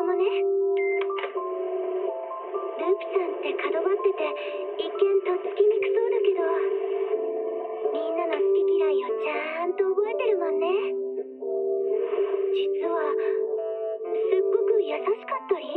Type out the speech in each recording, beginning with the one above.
もね。ループさんって角張ってて一見とっつきにくそうだけど、みんなの好き嫌いをちゃんと覚えてるもんね。実はすっごく優しかったり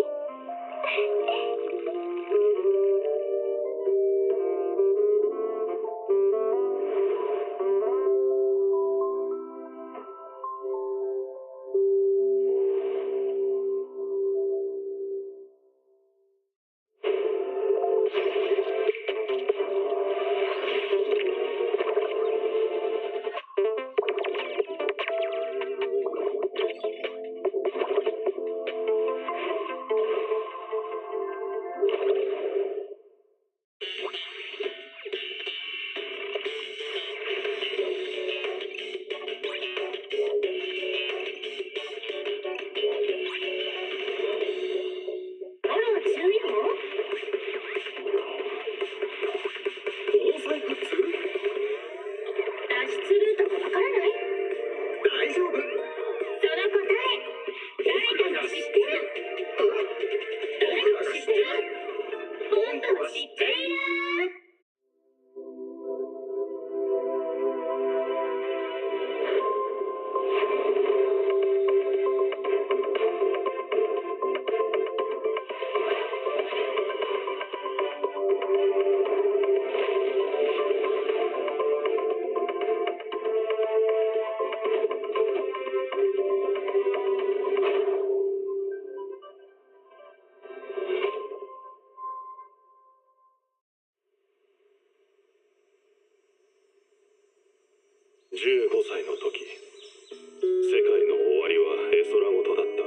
15歳の時、世界の終わりは絵空事だった。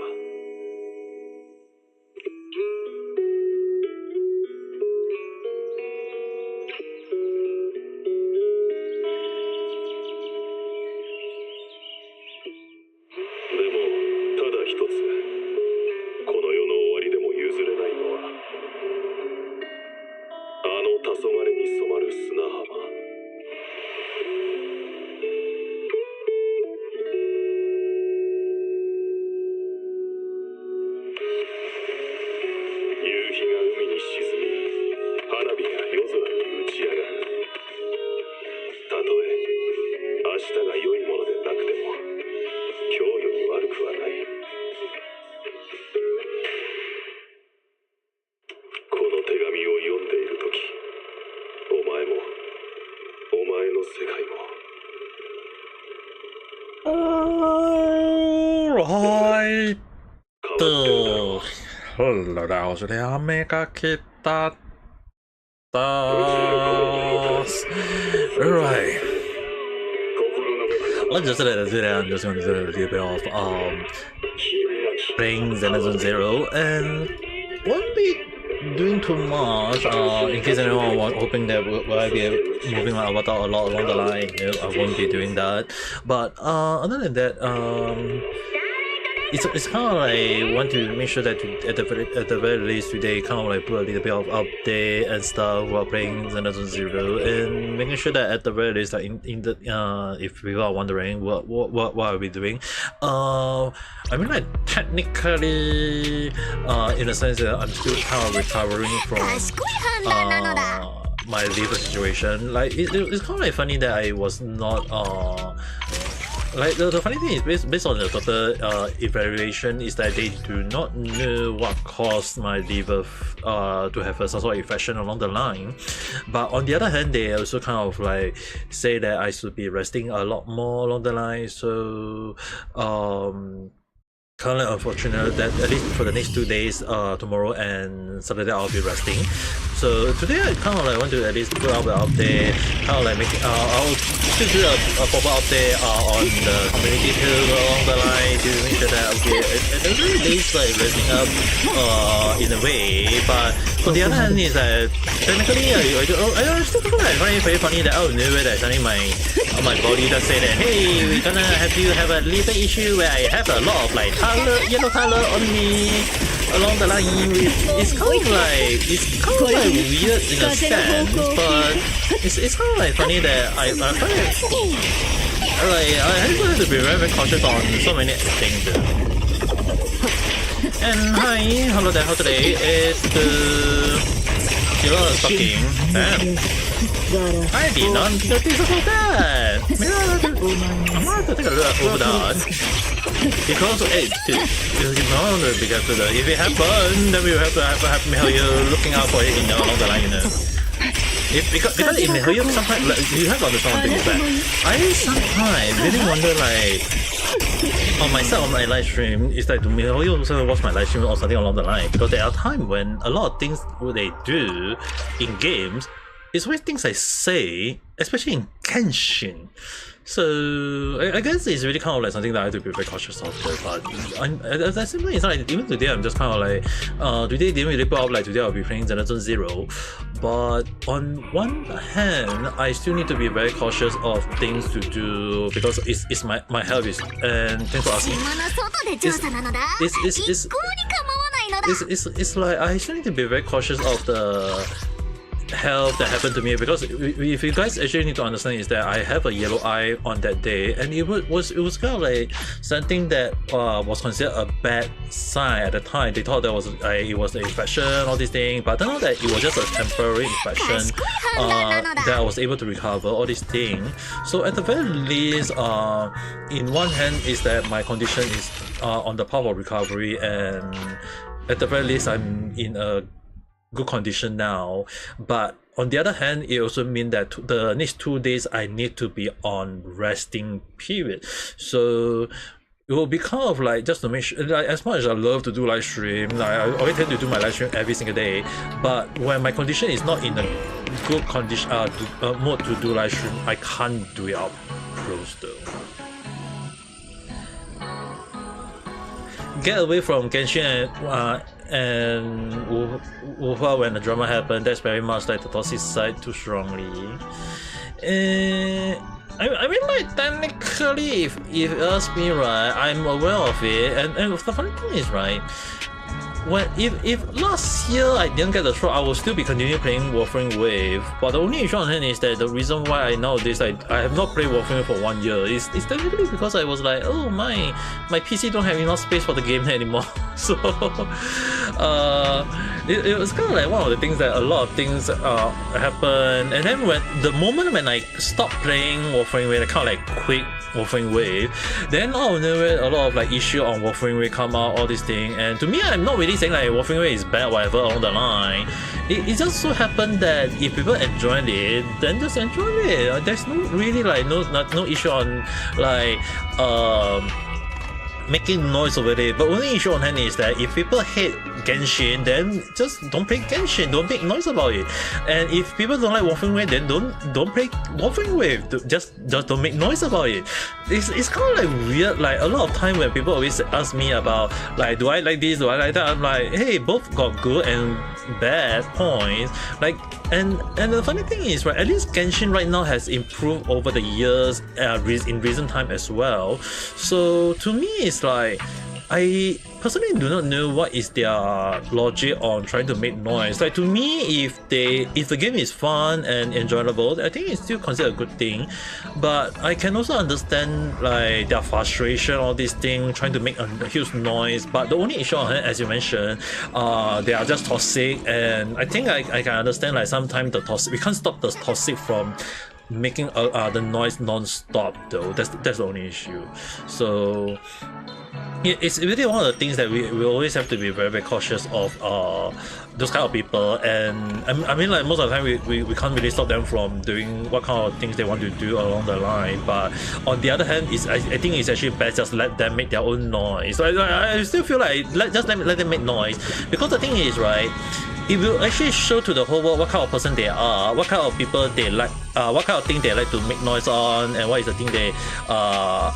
でもただ一つ、この世の終わりでも譲れないのは、あの黄昏に染まる砂浜。Alright. Hello, that was the Ame Gakita. Alright. Let's just let it do that. I'm just going to do a little bit of playing ZZZ and won't be doing too much. In case anyone was hoping that will I be moving my avatar a lot along the line, no, I won't be doing that. But other than that, it's kind of like want to make sure that at the very least today kind of like put a little bit of update and stuff while playing ZZZ and making sure that at the very least like in the if people are wondering what are we doing, I mean like technically in a sense that I'm still kind of recovering from my liver situation. Like it's kind of like funny that I was not like the funny thing is based on the doctor evaluation is that they do not know what caused my liver to have some sort of infection along the line, but on the other hand they also kind of like say that I should be resting a lot more along the line. So kind of unfortunate that at least for the next 2 days, tomorrow and Saturday I'll be resting. So today I kind of like want to at least put out the update, kind of like make I'll still do a proper update on the community too along the line to make sure that okay, at the very least like resting up in a way. But on the other hand is that technically I still find it very funny that out of nowhere that suddenly my body does say that hey, we're gonna have you have a liver issue where I have a lot of like yellow color on me along the line. It's kind of like weird in a sense, but it's kind of like funny that I find it like I have to be very cautious on so many things. And hi, hello there, how today? It's the Kyoto talking. Damn. I did not notice about that. Maybe I'm gonna have to take a look over that. Because because if it happens, then we will have to have you looking out for it along the line, you know. Because in Hoyoverse sometimes like, you have to understand one thing is that I sometimes really wonder like on myself on my live stream is that you also watch my live stream or something along the line, because there are times when a lot of things what they do in games is always things I say, especially in Genshin. So I guess it's really kind of like something that I have to be very cautious of. But I simply, it's like even today I'm just kind of like today didn't really put up like today I'll be playing ZZZ 0. But on one hand, I still need to be very cautious of things to do because it's my health is, and thanks for asking. It's like I still need to be very cautious of the health that happened to me, because if you guys actually need to understand is that I have a yellow eye on that day, and it was kind of like something that was considered a bad sign at the time. They thought that was it was an infection, all these things, but I don't know that it was just a temporary infection that I was able to recover all these things. So at the very least, in one hand is that my condition is on the path of recovery, and at the very least I'm in a good condition now. But on the other hand, it also means that the next 2 days I need to be on resting period. So it will be kind of like just to make sure, like, as much as I love to do live stream, like, I always tend to do my live stream every single day, but when my condition is not in a good condition mode to do live stream, I can't do it up close though. Get away from Genshin and Wufa when the drama happened. That's very much like the toxic side too strongly. I mean, like, technically, if you ask me, right, I'm aware of it, and the funny thing is, right, when if last year I didn't get the throw, I will still be continuing playing Warframe Wave. But the only issue on hand is that the reason why I nowadays I have not played Warframe for 1 year is technically because I was like, oh my PC don't have enough space for the game anymore. So it was kind of like one of the things that a lot of things happen, and then when the moment when I stopped playing Warframe Wave, I kind of like quit Warframe Wave, then out of nowhere a lot of like issue on Warframe Wave come out, all these things, and to me I'm not really saying like Warframe Wave is bad whatever along the line. It just so happened that if people enjoyed it, then just enjoy it. There's no really like no issue on like making noise over it. But only issue on hand is that if people hate Genshin, then just don't play Genshin, don't make noise about it. And if people don't like Warframe Wave, then don't play Warframe Wave. Just don't make noise about it. It's kind of like weird. Like a lot of time when people always ask me about like, do I like this, do I like that, I'm like, hey, both got good and bad points. Like, and the funny thing is, right, at least Genshin right now has improved over the years in recent time as well. So to me, it's like, I personally do not know what is their logic on trying to make noise. Like, to me, if the game is fun and enjoyable, I think it's still considered a good thing. But I can also understand like their frustration, all these things, trying to make a huge noise. But the only issue on it, as you mentioned, they are just toxic, and I think I can understand like sometimes the toxic, we can't stop the toxic from making the noise non-stop though. That's the only issue. So it's really one of the things that we always have to be very, very cautious of those kind of people. And I mean, like, most of the time we can't really stop them from doing what kind of things they want to do along the line. But on the other hand, I think it's actually best just let them make their own noise. So I still feel like let them make noise, because the thing is, right, it will actually show to the whole world what kind of person they are, what kind of people they like, what kind of thing they like to make noise on, and what is the thing they are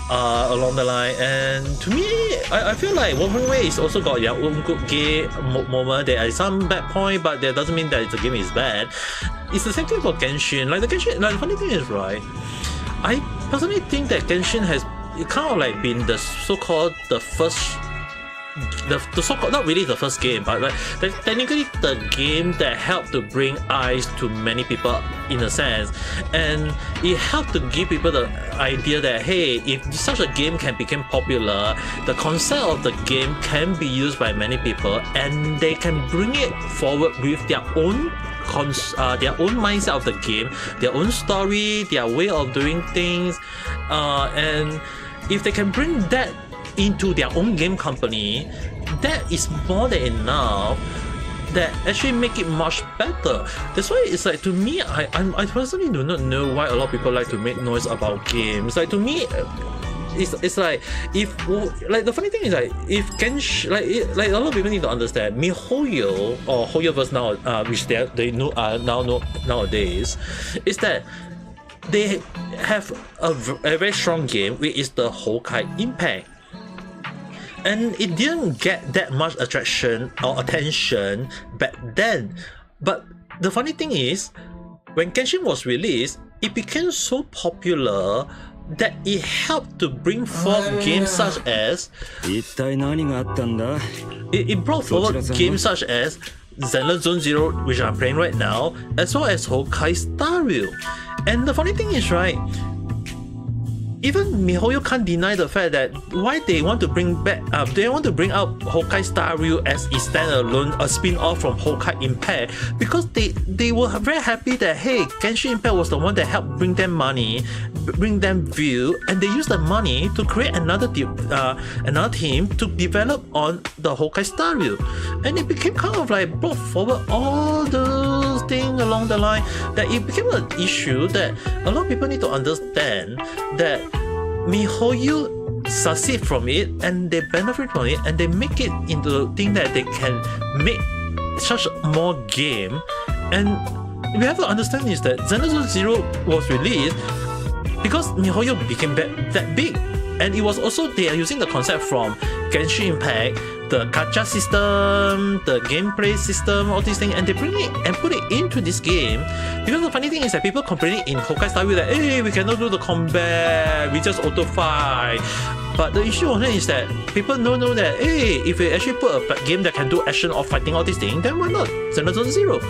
along the line. And to me, I feel like Warframe Wave is also got their own good game moment. There are some bad point, but that doesn't mean that the game is bad. It's the same thing for Genshin. Like the funny thing is, right, I personally think that Genshin has kind of like been the so-called the first the so-called, not really the first game, but like technically the game that helped to bring eyes to many people in a sense, and it helped to give people the idea that hey, if such a game can become popular, the concept of the game can be used by many people, and they can bring it forward with their own mindset of the game, their own story, their way of doing things, and if they can bring that into their own game company, that is more than enough that actually make it much better. That's why it's like, to me, I personally do not know why a lot of people like to make noise about games. Like, to me, it's like, if like, the funny thing is like, if Genshin, like a lot of people need to understand MiHoYo or Hoyoverse now, which they know now know nowadays, is that they have a very strong game, which is the Honkai Impact. And it didn't get that much attraction or attention back then. But the funny thing is, when Genshin was released, it became so popular that it helped to bring forth games such as it brought forward games such as Zenless Zone Zero, which I'm playing right now, as well as Honkai Star Rail. And the funny thing is, right, even MiHoYo can't deny the fact that why they want to bring back, they want to bring out Honkai Star Rail as a standalone, a spin-off from Honkai Impact, because they were very happy that hey, Genshin Impact was the one that helped bring them money, bring them view, and they used the money to create another team to develop on the Honkai Star Rail, and it became kind of like brought forward all those things along the line, that it became an issue that a lot of people need to understand that MiHoYo succeed from it, and they benefit from it, and they make it into a thing that they can make such more game. And we have to understand is that Zenless Zero was released because MiHoYo became that big, and it was also, they are using the concept from Genshin Impact, the gacha system, the gameplay system, all these things, and they bring it and put it into this game. Because the funny thing is that people complaining in Honkai Star Rail that hey, we cannot do the combat, we just auto fight. But the issue on it is that people don't know that hey, if we actually put a game that can do action or fighting, all these things, then why not Zenless Zero?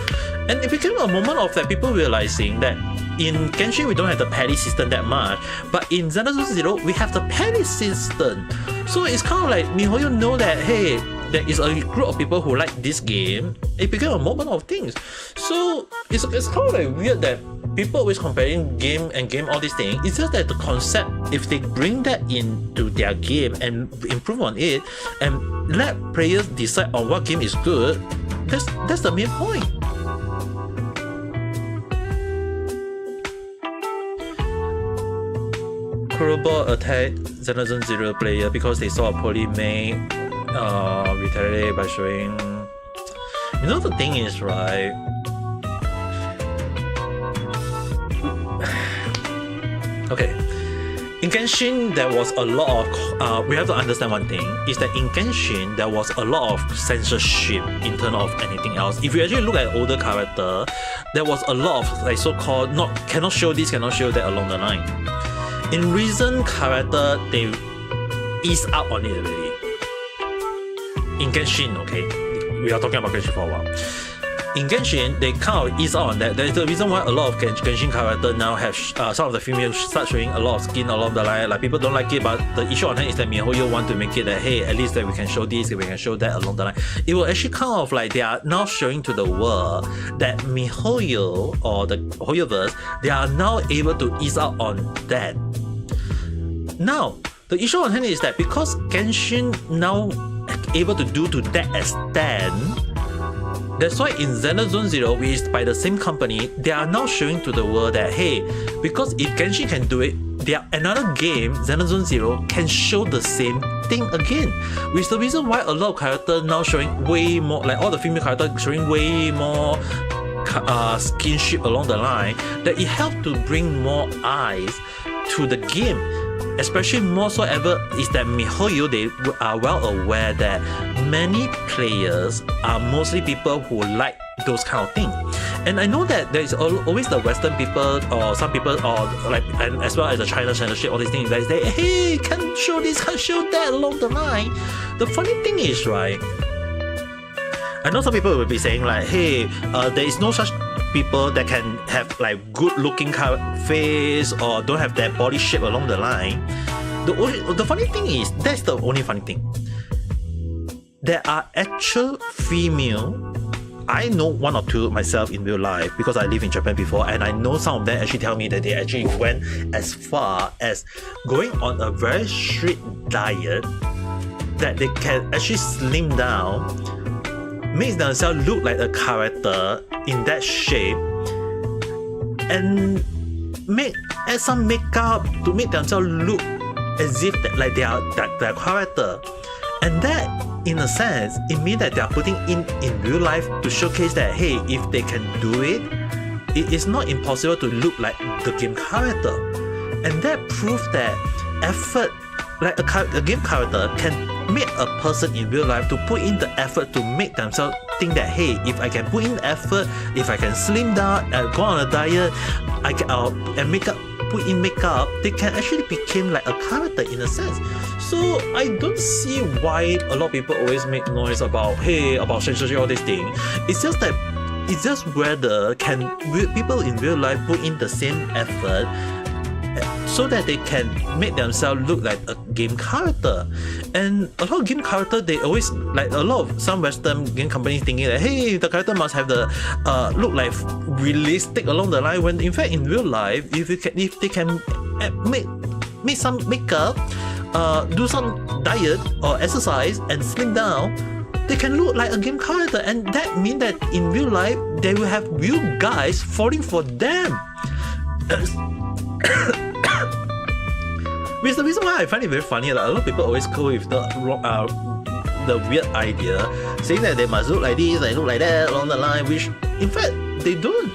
And it became a moment of that people realizing that in Genshin we don't have the parry system that much, but in Zenless Zero we have the parry system. So it's kind of like MiHoYo know that hey, there is a group of people who like this game. It became a moment of things. So it's kind of like weird that people always comparing game and game, all these things. It's just that the concept, if they bring that into their game and improve on it and let players decide on what game is good, that's the main point. Kurobot attacked Zenless Zero player because they saw a poorly made retaliate by showing. You know, the thing is, right? Okay, in Genshin there was a lot of we have to understand one thing is that in Genshin there was a lot of censorship in terms of anything else. If you actually look at older character, there was a lot of like so-called cannot show this, cannot show that along the line. In recent character, they ease up on it already. In Genshin, okay, we are talking about Genshin for a while. In Genshin, they kind of ease out on that. There's the reason why a lot of Genshin characters now have some of the females start showing a lot of skin along the line. Like people don't like it, but the issue on hand is that MiHoYo want to make it that hey, at least that we can show this, we can show that along the line. It will actually kind of like they are now showing to the world that MiHoYo or the Hoyoverse, they are now able to ease out on that. Now, the issue on hand is that because Genshin now able to do to that extent, that's why in Zenless Zero, which is by the same company, they are now showing to the world that hey, because if Genshin can do it, another game, Zenless Zero, can show the same thing again. Which is the reason why a lot of characters now showing way more, like all the female characters showing way more skinship along the line, that it helped to bring more eyes to the game. Especially more so ever is that MiHoYo, they are well aware that many players are mostly people who like those kind of thing. And I know that there is always the Western people or some people or like, and as well as the China censorship, all these things that say, hey, can't show this, can't show that along the line. The funny thing is, right, I know some people will be saying like, hey, there is no such people that can have like good looking face or don't have their body shape along the line. The funny thing is, that's the only funny thing. There are actual female, I know one or two myself in real life because I lived in Japan before, and I know some of them actually tell me that they actually went as far as going on a very strict diet that they can actually slim down, make themselves look like a character in that shape, and add some makeup to make themselves look as if like they are their character. And that, in a sense, it means that they are putting in real life to showcase that, hey, if they can do it, it is not impossible to look like the game character. And that proves that effort, like a game character can make a person in real life to put in the effort to make themselves think that, hey, if I can put in effort, if I can slim down and go on a diet, I can and put in makeup, they can actually become like a character in a sense. So I don't see why a lot of people always make noise about, hey, about censorship, all this thing. It's just that, it's just whether can people in real life put in the same effort so that they can make themselves look like a game character. And a lot of game character, they always, like a lot of some Western game companies thinking that, hey, the character must have the look like realistic along the line, when in fact in real life, if they can make some makeup, do some diet or exercise and slim down, they can look like a game character. And that means that in real life, they will have real guys falling for them. Which is the reason why I find it very funny. Like, a lot of people always go with the weird idea, saying that they must look like this, they look like that along the line, which in fact they don't.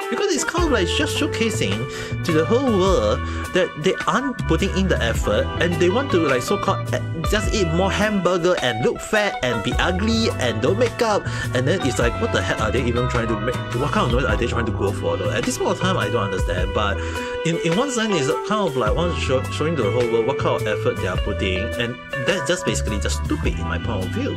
Because it's kind of like just showcasing to the whole world that they aren't putting in the effort, and they want to like so-called just eat more hamburger and look fat and be ugly and don't make up. And then it's like, what the heck are they even trying to make? What kind of noise are they trying to go for though? At this point of time, I don't understand. But in one sense, it's kind of like showing to the whole world what kind of effort they are putting, and that's just basically just stupid in my point of view.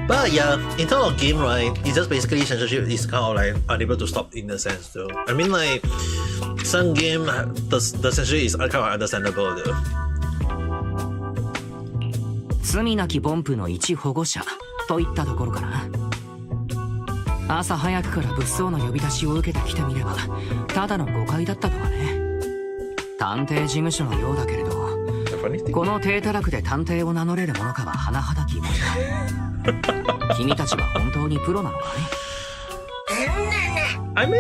But yeah, in terms of game, right, it's just basically censorship is kind of like unable to stop in a sense though. I mean, like, some game, the censorship is kind of understandable though. 罪なきボンプの一保護者といったところかな。朝早くから物騒の呼び出しを受けてきてみれば、ただの誤解だったとはね。探偵事務所のようだけれど、この低たらくで探偵を名乗れるものかは甚だ疑問だ。君たちは本当にプロなのかい? I mean,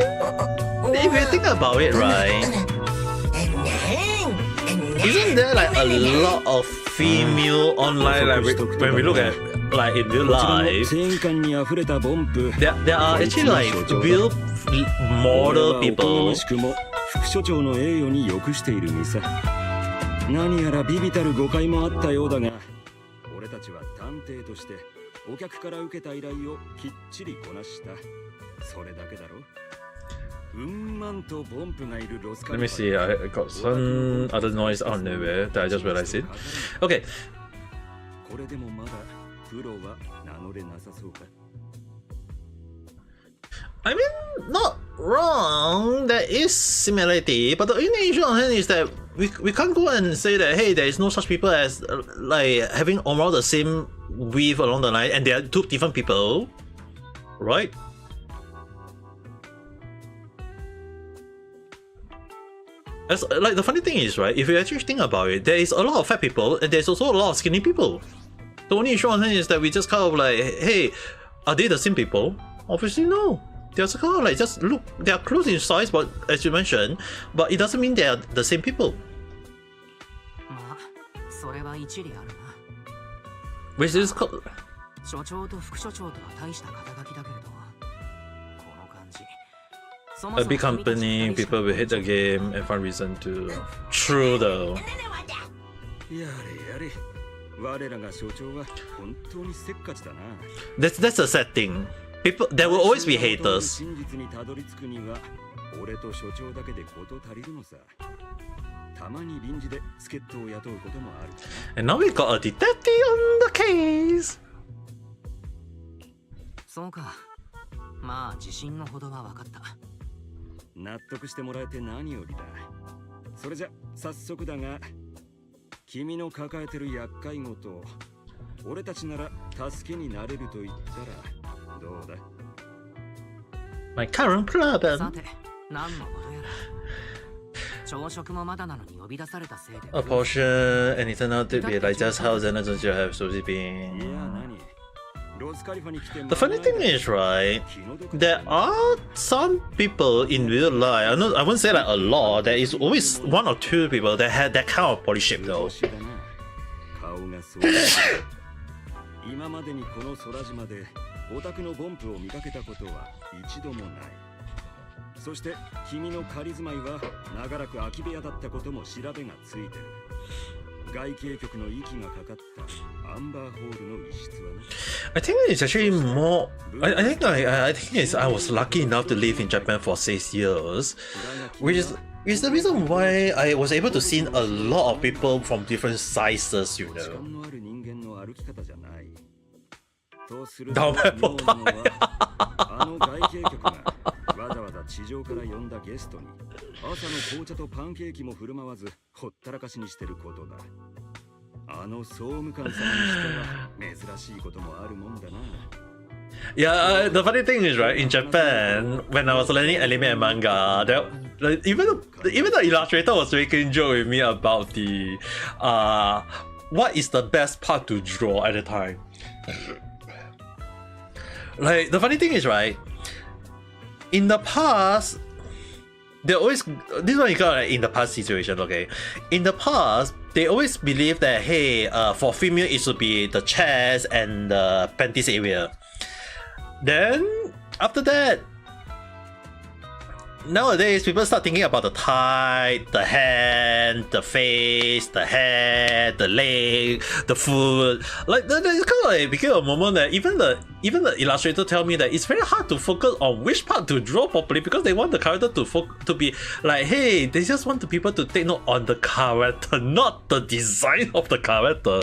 if you think about it, right, isn't there like a lot of female online, like when we look at like in real life, there are actually like real model people. 副所長の栄誉に良くしている店。何やらビビたる誤解もあったようだが、俺たちは探偵としてお客から受けた依頼をきっちりこなした。それだけだろ。とボンプがいるロスカ Let me see, I got some other noise out nowhere that I just realized it. Okay. これでもまだプロは名乗れなさそうか。I mean, not wrong, there is similarity, but the only issue on hand is that we can't go and say that, hey, there is no such people as like having almost the same weave along the line, and they are two different people, right? As, like, the funny thing is, right, if you actually think about it, there is a lot of fat people and there's also a lot of skinny people. The only issue on hand is that we just kind of like, hey, are they the same people? Obviously no. They're kind of like, just look, they are close in size, but as you mentioned, but it doesn't mean they are the same people. Which is called... A big company, people will hate the game and find reason to. True though. やれやれ。我らが所長は本当にせっかちだな。That's the sad thing. People, there will always be haters. 真実にたどり着くには俺と所長だけで事足りるのさ。たまに臨時で助っ人を雇うこともある。And now we got a detective on the case. そうか。まあ自信のほどは分かった。納得してもらえて何よりだ。それじゃ早速だが、君の抱えてる厄介事、俺たちなら助けになれると言ったらどうだ？ My current さ problem. て、何のことやら。朝食もまだなのに呼び出されたせいで。A portion, and it turned out to be like just how Zenless should have so been. いや何？ロスカリファに来て The funny thing is, right, there are some people in real life, I wouldn't say like a lot, there is always one or two people that had that kind of body shape though. 顔がそう。今までにこの空島でオタクのボンプを見かけたことは一度もない。そして君の仮住まいは長らく空き部屋だったことも調べがついてる。外景局の息がかかったアンバーホールの一室はね。I think it's actually more. I think it's I was lucky enough to live in Japan for 6 years, which is the reason why I was able to see a lot of people from different sizes, you know. のある人間の歩き方じゃない。とするダメと妙なのはあの外景局がわざわざ地上から呼んだゲストに朝の紅茶とパンケーキも振る舞わずほったらかしにしてることだ。あの総務官様にしては珍しいこともあるもんだな。Yeah, the funny thing is, right, in Japan, when I was learning anime and manga, even the illustrator was making joke with me about the what is the best part to draw at the time. Like, the funny thing is, right, in the past, they always, this one you got like, in the past situation, okay? In the past, they always believe that, hey, for female, it should be the chest and the panties area. Then, after that, nowadays, people start thinking about the thigh, the hand, the face, the head, the leg, the foot. Like, there's kind of like became a moment that even the illustrator tell me that it's very hard to focus on which part to draw properly because they want the character to be like, hey, they just want the people to take note on the character, not the design of the character.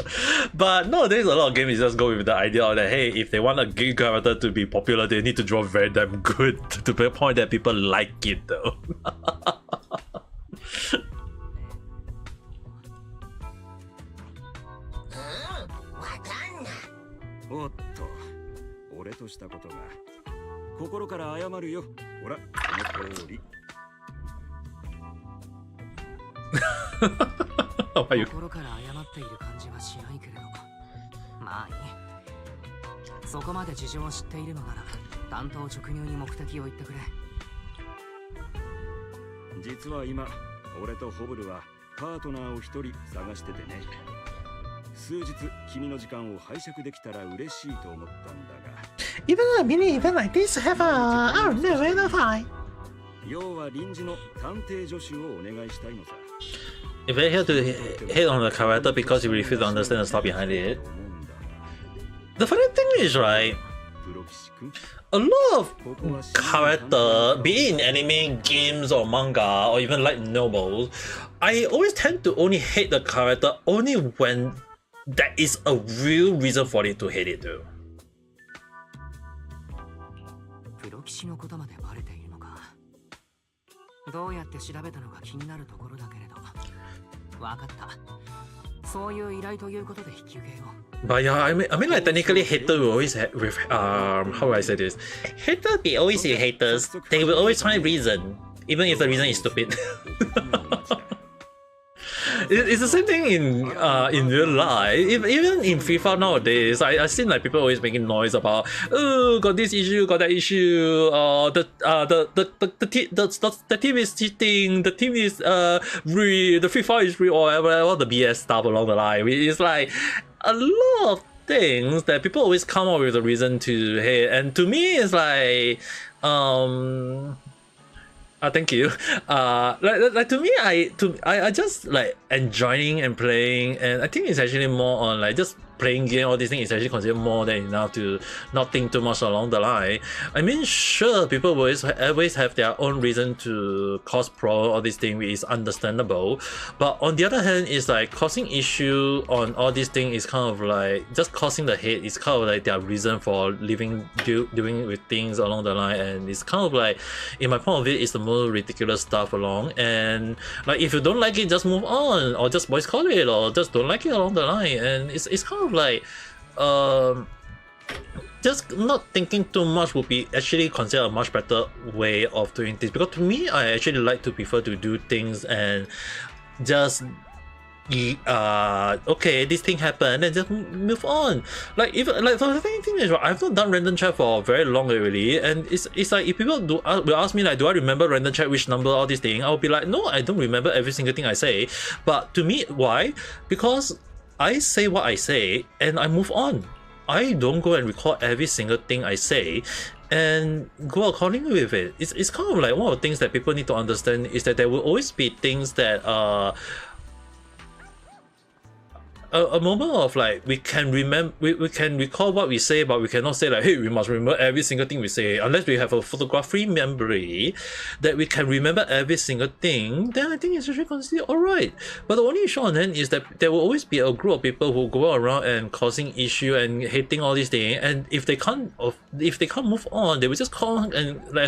But nowadays, a lot of games just go with the idea of that, hey, if they want a gay character to be popular, they need to draw very damn good to the point that people like it though. おっと、俺としたことが心から謝るよ。ほら、この通り。心から謝っている感じはしないけれど、まあいい。そこまで事情を知っているのなら、担当直入に目的を言ってくれ。実は今、俺とホブルはパートナーを一人探しててね。数日君の時間を拝借できたら嬉しいと思ったんだが。Even a mini event like this have a I don't know enough high. 要は臨時の探偵助手をお願いしたいのさ。If they have to hit on the character because you refuse to understand the stuff behind it. The funny thing is, right, a lot of character, be it in anime, games, or manga, or even light novels, I always tend to only hate the character only when there is a real reason for it to hate it too. プロ棋士のことまでバレているのか。どうやって調べたのか気になるところだけれど。わかった。そういう依頼ということで引き受けよう。But yeah, I mean like technically haters will always have with how do I say this? Haters be always haters. They will always find reason, even if the reason is stupid. It's the same thing in real life. Even in FIFA nowadays, I seen like people always making noise about, oh, got this issue, got that issue. The team is cheating. The team is the FIFA is real, or whatever, all the BS stuff along the line. It's like a lot of things that people always come up with a reason to hate, and to me, it's like Thank you. Like to me, I just like enjoying and playing, and I think it's actually more on like just playing game. All these things is actually considered more than enough to not think too much along the line. I mean, sure, people will always have their own reason to cause problem. All these things is understandable, but on the other hand, it's like causing issue on all these things is kind of like just causing the hate. It's kind of like their reason for doing with things along the line, and it's kind of like, in my point of view, it's the most ridiculous stuff along. And like if you don't like it, just move on, or just boycott it, or just don't like it along the line. And it's kind of like just not thinking too much would be actually considered a much better way of doing things, because to me, I actually like to prefer to do things and just okay, this thing happened and just move on. Like even like the thing is, I've not done random chat for very long already, and it's like if people will ask me like, do I remember random chat, which number, all these things, I'll be like, no, I don't remember every single thing I say. But to me, why? Because I say what I say and I move on. I don't go and record every single thing I say and go accordingly with it. It's kind of like one of the things that people need to understand is that there will always be things that a moment of like we can remember, we can recall what we say, but we cannot say like, hey, we must remember every single thing we say. Unless we have a photographic memory that we can remember every single thing, then I think it's actually considered alright. But the only issue on hand is that there will always be a group of people who go around and causing issue and hating all these things, and if they can't move on, they will just call and we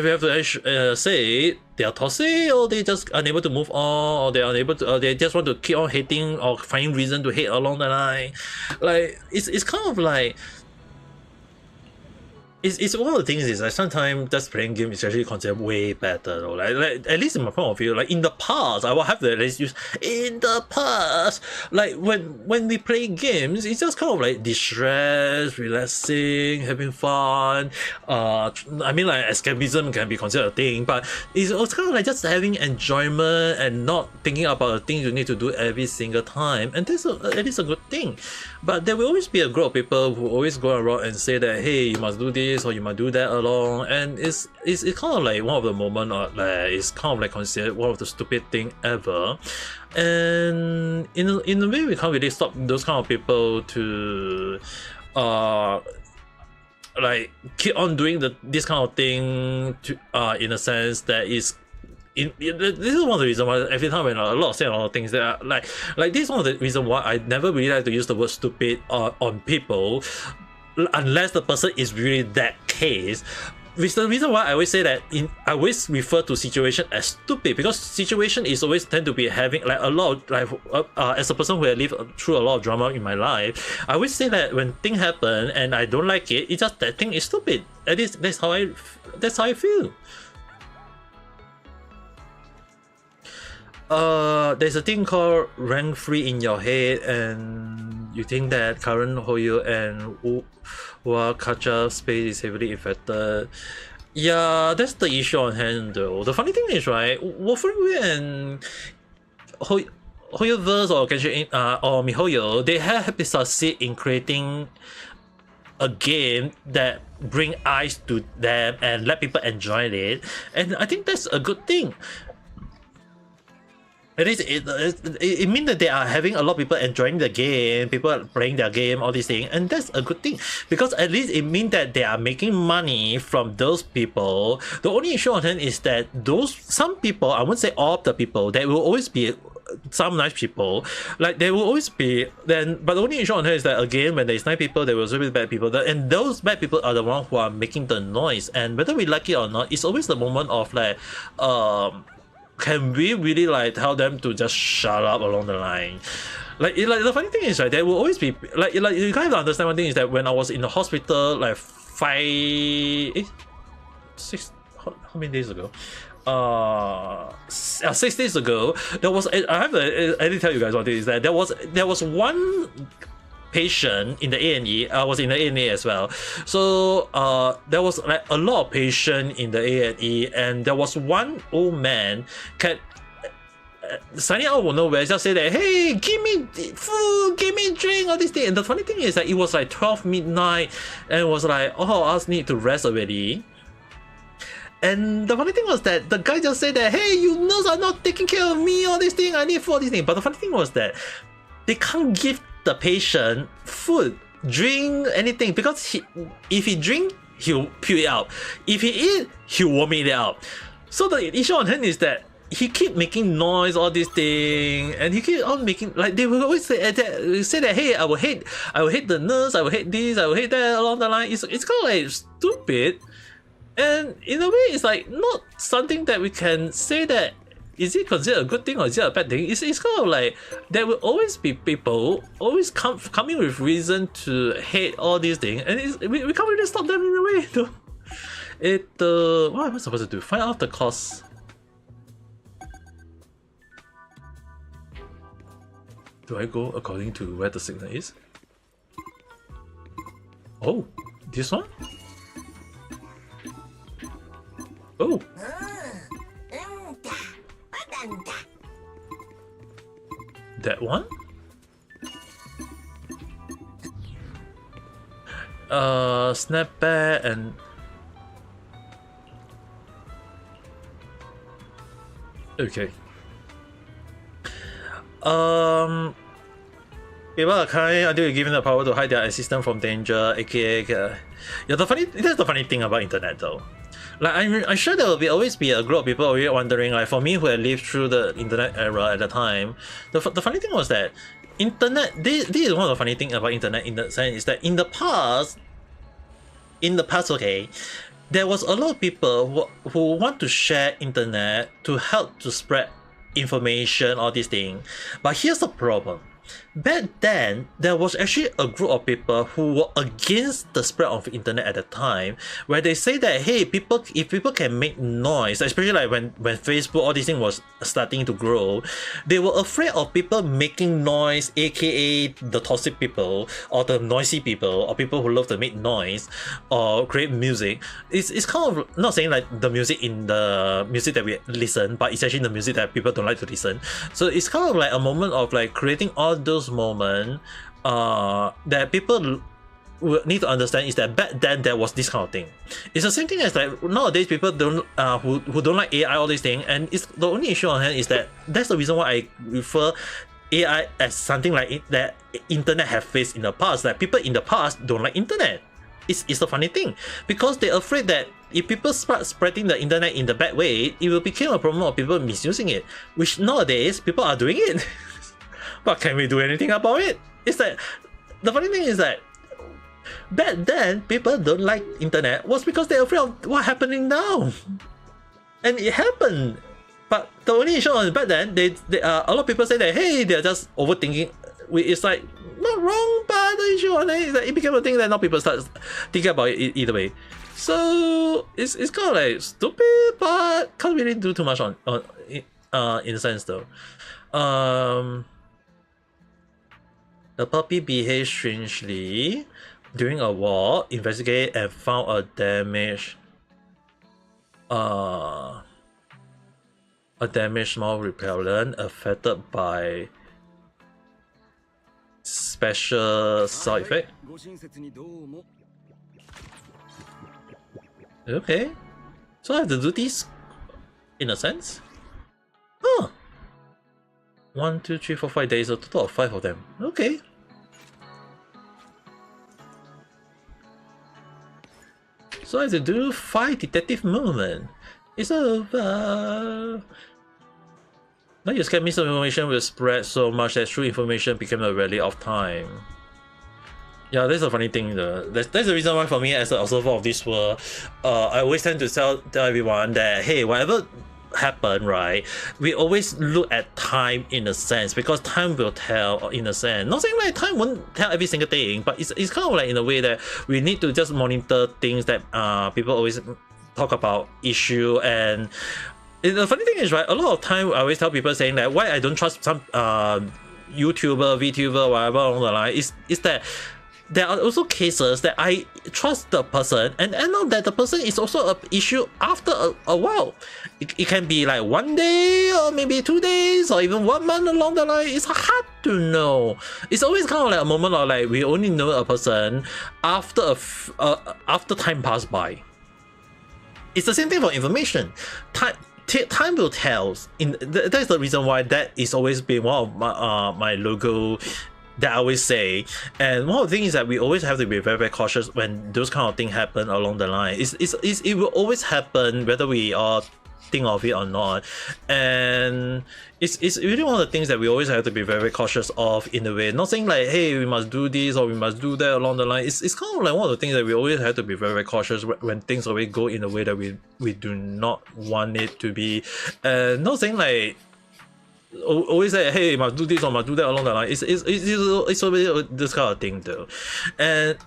have to say they are toxic, or they just unable to move on, or they are unable to, they just want to keep on hating or find reason to hate along the line. Like it's kind of like it's one of the things is like sometimes just playing game is actually considered way better though. Like at least in my point of view, like in the past, I will have to at least use in the past. Like when we play games, it's just kind of like distress, relaxing, having fun. I mean like escapism can be considered a thing, but it's also kind of like just having enjoyment and not thinking about the things you need to do every single time. And that's at least a good thing. But there will always be a group of people who always go around and say that, hey, you must do this or you might do that along, and it's kind of like one of the moment it's kind of like considered one of the stupid thing ever. And in a way, we can't really stop those kind of people to like keep on doing this kind of thing to in a sense that is this is one of the reasons why every time when a lot of things that are like this is one of the reasons why I never really like to use the word stupid on people unless the person is really that case. Which the reason why I always say that I always refer to situation as stupid, because situation is always tend to be having like a lot of, like as a person who has lived through a lot of drama in my life, I always say that when things happen and I don't like it, it's just that thing is stupid. At least that's how I feel. There's a thing called rank 3 in your head, and you think that current Hoyo and Wakacha space is heavily affected. Yeah, that's the issue on hand though. The funny thing is, right, Wolfenway and Hoyoverse or MiHoYo, they have succeeded in creating a game that bring eyes to them and let people enjoy it, and I think that's a good thing. It means that they are having a lot of people enjoying the game, people are playing their game, all these things, and that's a good thing, because at least it means that they are making money from those people. The only issue on hand is that some people, I won't say all of the people, there will always be some nice people, like there will always be but the only issue on hand is that again, when there's nice people, there will also be bad people, and those bad people are the ones who are making the noise. And whether we like it or not, it's always the moment of like can we really like tell them to just shut up along the line? Like the funny thing is, right, there will always be like you kind of understand one thing is that when I was in the hospital like 6 how many days ago? 6 days ago, there was I didn't tell you guys what it is, that there was one patient in the A&E. I was in the A&E as well, so there was like a lot of patient in the A&E, and there was one old man signing out of nowhere, just say that, hey, give me food, give me drink, all this thing. And the funny thing is that it was like 12 midnight, and it was like, oh, I need to rest already. And the funny thing was that the guy just said that, hey, you nurse are not taking care of me, all this thing, I need food, all this thing. But the funny thing was that they can't give the patient food, drink, anything, because if he drink, he'll puke it out. If he eat, he'll vomit it out. So the issue on hand is that he keep making noise, all this thing, and he keep on making, like, they will always say that, hey, I will hate the nurse, I will hate this, I will hate that, along the line. It's kind of like stupid. And in a way, it's like not something that we can say that is it considered a good thing or is it a bad thing. It's kind of like there will always be people always coming with reason to hate all these things, and we can't really stop them in a way though. What am I supposed to do? Find out the cause. Do I go according to where the signal is? Oh, this one? Oh. That one? Snapback and... Okay. People are kind until given the power to hide their assistant from danger, aka... Yeah, that's the funny thing about internet though. Like, I'm sure there will always be a group of people already wondering, like, for me who had lived through the internet era at the time, the funny thing was that internet, this is one of the funny things about internet in the sense is that in the past, okay, there was a lot of people who want to share internet to help to spread information, all these things. But here's the problem. Back then, there was actually a group of people who were against the spread of internet at the time, where they say that, hey, if people can make noise, especially like when Facebook, all these things was starting to grow, they were afraid of people making noise, aka the toxic people, or the noisy people, or people who love to make noise, or create music. It's kind of not saying like the music in the music that we listen, but it's actually the music that people don't like to listen. So it's kind of like a moment of like creating all those moments that people will need to understand is that back then there was this kind of thing. It's the same thing as like nowadays people don't who don't like AI, all these things, and it's the only issue on hand is that that's the reason why I refer AI as something like that internet have faced in the past. Like people in the past don't like internet. It's the funny thing because they're afraid that if people start spreading the internet in the bad way, it will become a problem of people misusing it, which nowadays people are doing it. But can we do anything about it? It's that the funny thing is that back then people don't like internet was because they're afraid of what's happening now, and it happened. But the only issue is back then they a lot of people say that, hey, they're just overthinking. It's like not wrong, but the issue on it is that it became a thing that now people start thinking about it either way. So it's kind of like stupid, but can't really do too much on in a sense though. The puppy behaved strangely during a walk. Investigate and found a damaged small repellent affected by special side effect. Okay, so I have to do this in a sense. Huh. 1, 2, 3, 4, 5 days, a total of 5 of them. Okay. So I have to do 5 detective movement. It's over. Now you scan misinformation will spread so much that true information became a rally of time. Yeah, that's a funny thing. That's the reason why for me as an observer of this world, I always tend to tell everyone that, hey, whatever happen, right, we always look at time in a sense, because time will tell in a sense. Not saying like time won't tell every single thing, but it's kind of like in a way that we need to just monitor things that people always talk about issue. And the funny thing is, right, a lot of time I always tell people saying that why I don't trust some YouTuber, VTuber, whatever along the line is that there are also cases that I trust the person and I know that the person is also an issue after a while. It can be like 1 day or maybe 2 days or even 1 month along the line. It's hard to know. It's always kind of like a moment of like we only know a person after after time passed by. it's the same thing for information. Time will tell. That's the reason why that is always been one of my logo that I always say. And one of the things is that we always have to be very, very cautious when those kind of things happen along the line. It will always happen whether we are think of it or not, and it's really one of the things that we always have to be very, very cautious of in a way. Not saying like, hey, we must do this or we must do that along the line. It's kind of like one of the things that we always have to be very, very cautious when things always go in a way that we do not want it to be. And not saying like always say, hey, must do this or must do that along the line. It's always this kind of thing though. And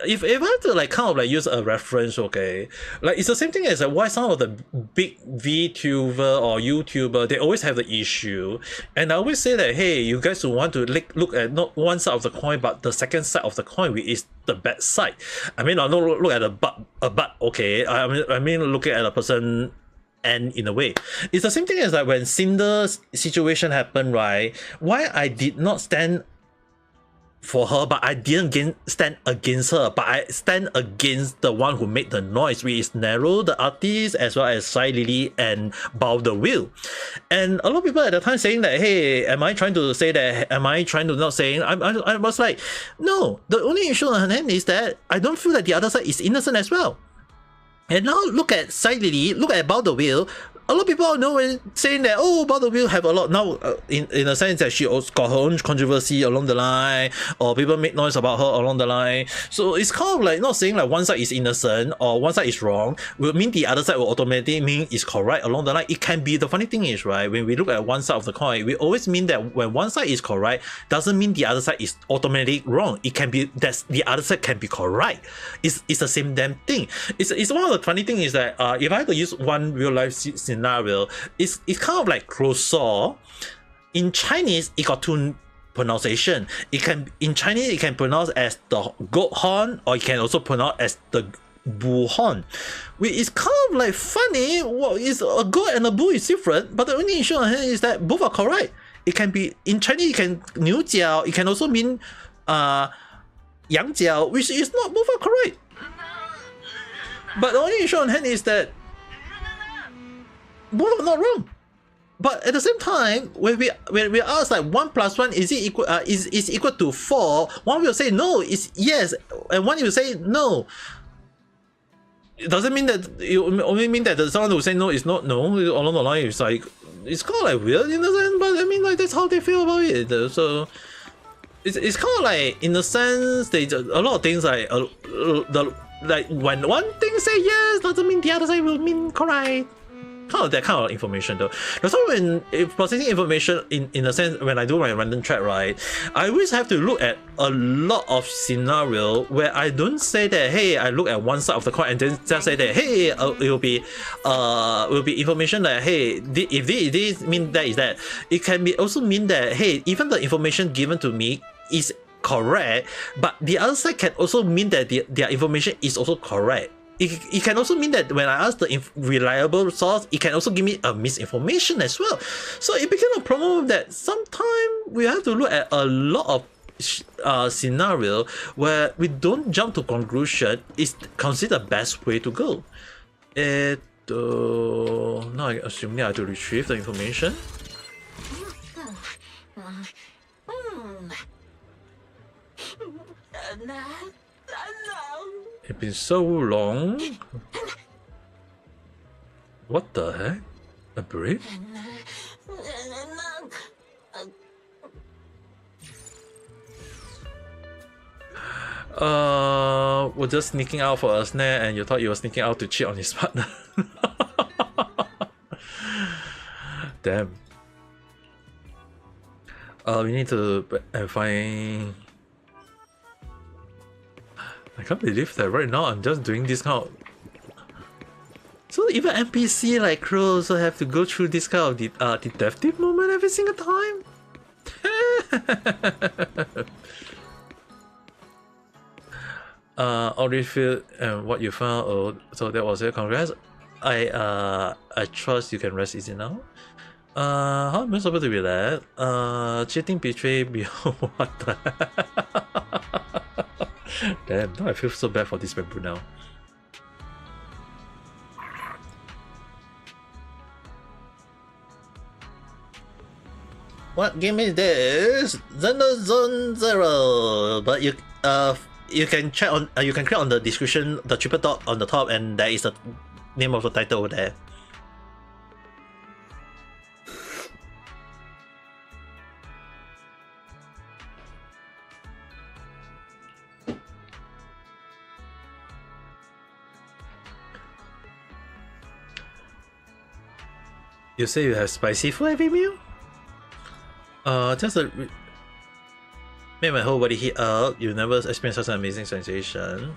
if I have to like kind of like use a reference, okay, like it's the same thing as like why some of the big VTuber or YouTuber, they always have the issue. And I always say that, hey, you guys want to look at not one side of the coin but the second side of the coin, which is the bad side. I mean, I don't look at a butt, okay, I mean looking at a person. And in a way, it's the same thing as like when Cinder's situation happened, right? Why I did not stand for her, but I didn't stand against her, but I stand against the one who made the noise, which is Nero, the artist, as well as Sai Lily and Bao the Wheel. And a lot of people at the time saying that, hey, am I trying to say that, am I trying to not saying, I was like, no, the only issue on hand is that I don't feel that the other side is innocent as well. And now look at Sai Lily, look at Bao the Wheel. A lot of people know when saying that, oh, Bao the Wheel have a lot now, in a sense that she also got her own controversy along the line, or people make noise about her along the line. So it's kind of like not saying like one side is innocent or one side is wrong will mean the other side will automatically mean is correct along the line. It can be, the funny thing is, right, when we look at one side of the coin, we always mean that when one side is correct doesn't mean the other side is automatically wrong. It can be that the other side can be correct. It's the same damn thing. It's one of the funny things is that if I had to use one real life scenario, it's kind of like croissant. In Chinese, it got two pronunciation. In Chinese it can pronounce as the goat horn, or it can also pronounce as the bull horn. It's kind of like funny. Well, it's a goat and a bull is different, but the only issue is that both are correct. It can be in Chinese. It can 牛角. It can also mean 羊角, which is not, both are correct. But the only issue on hand is that both are not wrong. But at the same time, when we ask like 1 + 1 is it equal is equal to 4, one will say no, it's yes, and one will say no. It doesn't mean that, it only mean that the someone who say no is not no. Along the line, it's like, it's kind of like weird in a sense, but I mean like that's how they feel about it. So it's kind of like, in a sense, they a lot of things like like when one thing say yes doesn't mean the other side will mean correct. Kind of that kind of information though. That's why when processing information in a sense, when I do my random track, right, I always have to look at a lot of scenario where I don't say that, hey, I look at one side of the coin and then just say that, hey, it will be information that, hey, if this mean that is that. It can be also mean that, hey, even the information given to me is correct, but the other side can also mean that their information is also correct. It can also mean that when I ask the reliable source, it can also give me a misinformation as well. So it became a problem that sometimes we have to look at a lot of scenario where we don't jump to conclusion is considered the best way to go. Now I assume I have to retrieve the information. It's been so long. What the heck? A brick? We're just sneaking out for a snare and you thought you were sneaking out to cheat on his partner. Damn. We need to find... I can't believe that right now I'm just doing this kind of... So even NPC like Crow also have to go through this kind of detective moment every single time? Audreyfield and what you found, oh, so that was it, congrats. I trust you can rest easy now. How am I supposed to be that? Cheating, betray, what the Damn, now I feel so bad for this bamboo now. What game is this? Zenless Zone Zero. But you can check on you can click on the description, the triple dot on the top, and there is the name of the title over there. You say you have spicy for every meal? Just make my whole body heat up. You never experienced such an amazing sensation.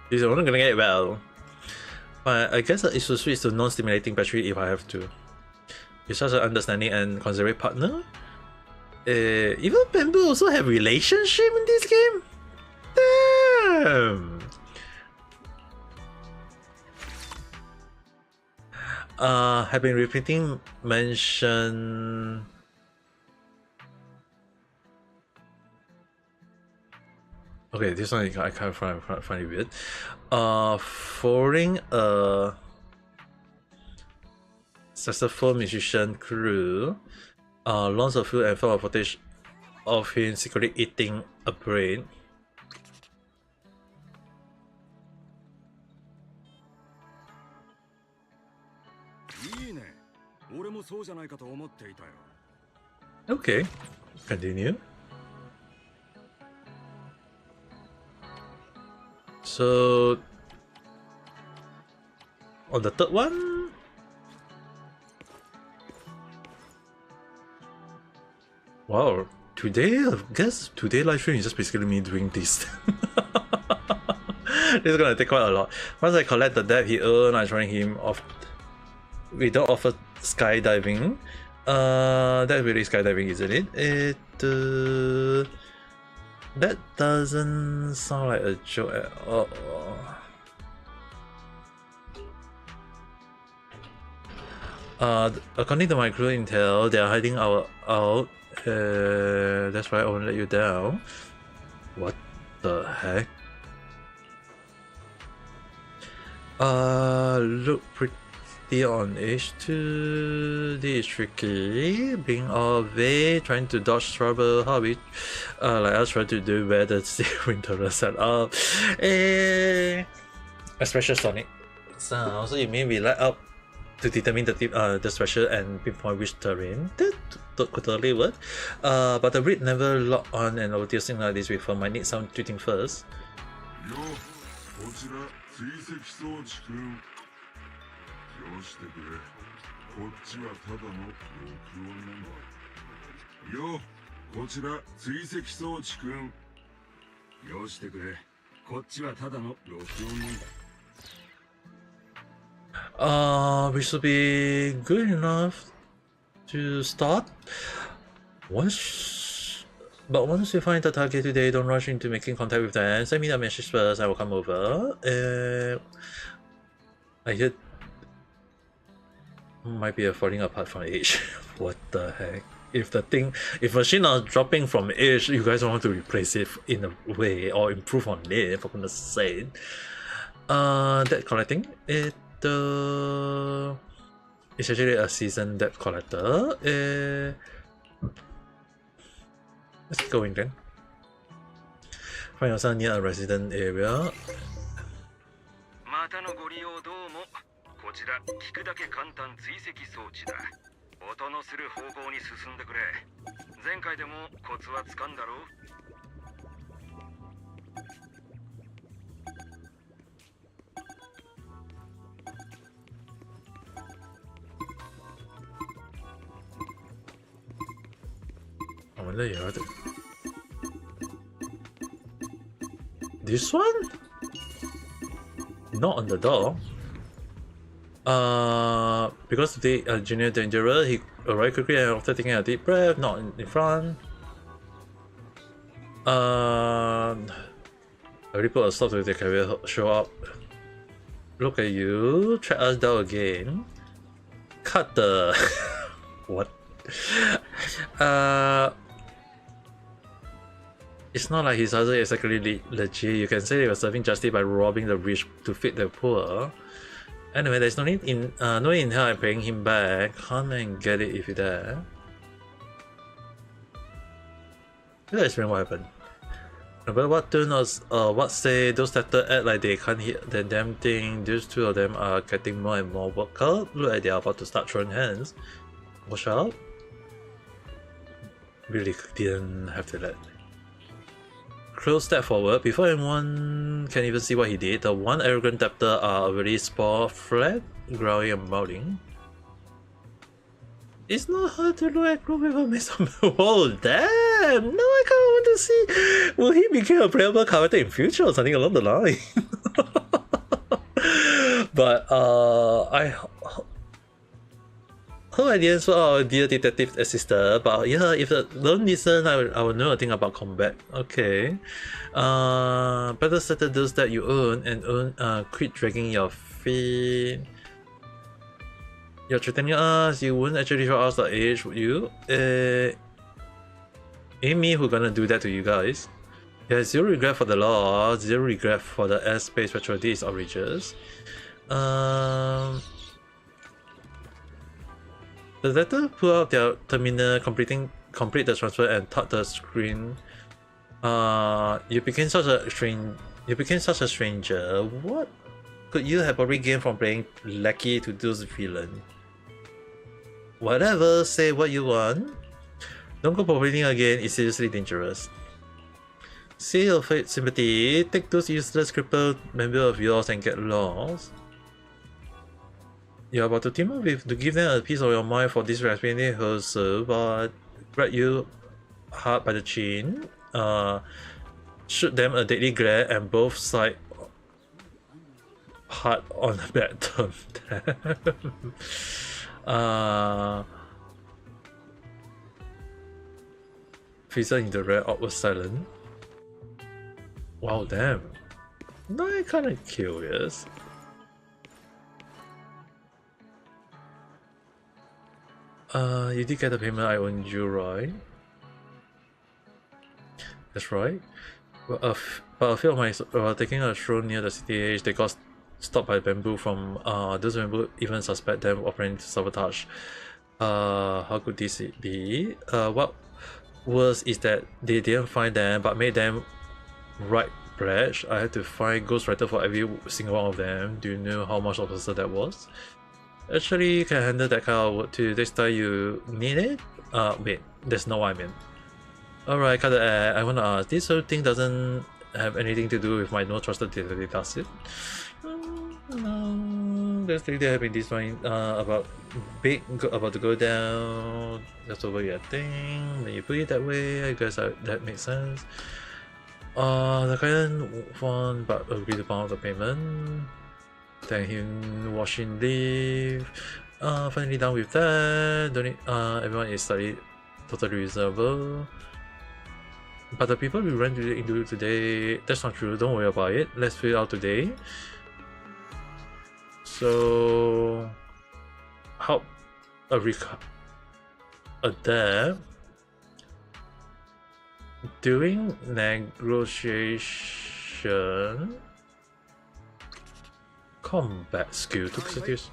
You're only gonna get well. But I guess it should switch to non-stimulating battery if I have to. You're such an understanding and considerate partner. Even Bamboo also have relationship in this game? Damn! Have been repeating mention. Okay, this one I can't find it weird. Following a saxophone musician crew, lots of food and found footage of him secretly eating a brain. Okay, continue. So, on the third one, wow, today, I guess today live stream is just basically me doing this. This is gonna take quite a lot. Once I collect the debt he earned, I'm trying him off. We don't offer skydiving. That's really skydiving, isn't it? That doesn't sound like a joke at all. According to my crew intel, they are hiding out. That's why I won't let you down. What the heck? Look pretty on H2. This is tricky. Being all vague, trying to dodge trouble. How we like us try to do better steering to the setup. A special Sonic. So you mean we light up to determine the special and pinpoint which terrain? That could totally work. But the read never locked on and over something like this before. Might need some tweeting first. We should be good enough to start. Once you find the target today, don't rush into making contact with them. Send me the message first, I will come over. I hear might be a falling apart from age. What the heck? If machine are dropping from age, you guys want to replace it in a way or improve on it, for goodness sake. Debt collecting. It's actually a seasoned debt collector. Let's go in then. Find yourself near a resident area. またのご利用どうも。こちら聞くだけ簡単追跡装置だ。音のする方向に進んでくれ。前回でもコツはつかんだろう。I wonder you heard it. This one? Not on the door. Because today Junior Dangerous, he arrived quickly and after taking a deep breath, not in front. I already put a stop to the carrier show up. Look at you, track us down again. Cut the what? It's not like his hustle is exactly legit. You can say they were serving justice by robbing the rich to feed the poor. Anyway, there's no need in no need in hell I'm paying him back. Come and get it if you're there. Let's explain what happened. Remember what turn us what say those that act like they can't hit the damn thing. These two of them are getting more and more workout. Look like they are about to start throwing hands. Watch out. Really didn't have to let. Crow step forward before anyone can even see what he did. The one arrogant debtor are already sprawled flat, growling and mouthing. It's not hard to look at Crow with a mace on the wall. Damn! Now I kind of want to see, will he become a playable character in future or something along the line? But I hope I didn't swallow our dear detective assistant. But yeah, if I don't listen, I will know a thing about combat. Okay. Better settle those that you own and quit dragging your feet. You're threatening us, you wouldn't actually show us the age, would you? Ain't me who gonna do that to you guys. Yeah, zero regret for the law, zero regret for the airspace patrolity is outrageous. The letter pull out their terminal, complete the transfer and tap the screen. You became such a stranger. What could you have already gained from playing lackey to those villain? Whatever, say what you want. Don't go populating again, it's seriously dangerous. See your fate sympathy, take those useless crippled member of yours and get lost. You're about to team up with to give them a piece of your mind for this raspberry hustle, but grab you hard by the chin, shoot them a deadly glare and both side hard on a bad term. Freezer in the red awkward silence. Wow, damn. Now I'm kinda curious. You did get the payment I owed you, right? That's right. But a few of my taking a stroll near the city, they got stopped by bamboo from those bamboo even suspect them operating to sabotage. How could this be? What worse is that they didn't find them but made them right brash. I had to find ghostwriter for every single one of them. Do you know how much of a hassle that was? Actually, you can handle that kind of work too. Next time you need it? Wait, that's not what I meant. Alright, cut the air. I wanna ask, this whole thing doesn't have anything to do with my no trusted detective, does it? No, there's thing that happened this one about to go down. That's over your thing. When you put it that way, I guess that makes sense. The client won but agreed to pound the payment. Thank him, washing leave. Finally done with that. Don't need, everyone is totally reasonable. But the people we ran into today, that's not true. Don't worry about it. Let's fill out today. So, how adapt during negotiation. Combat skill to seduce.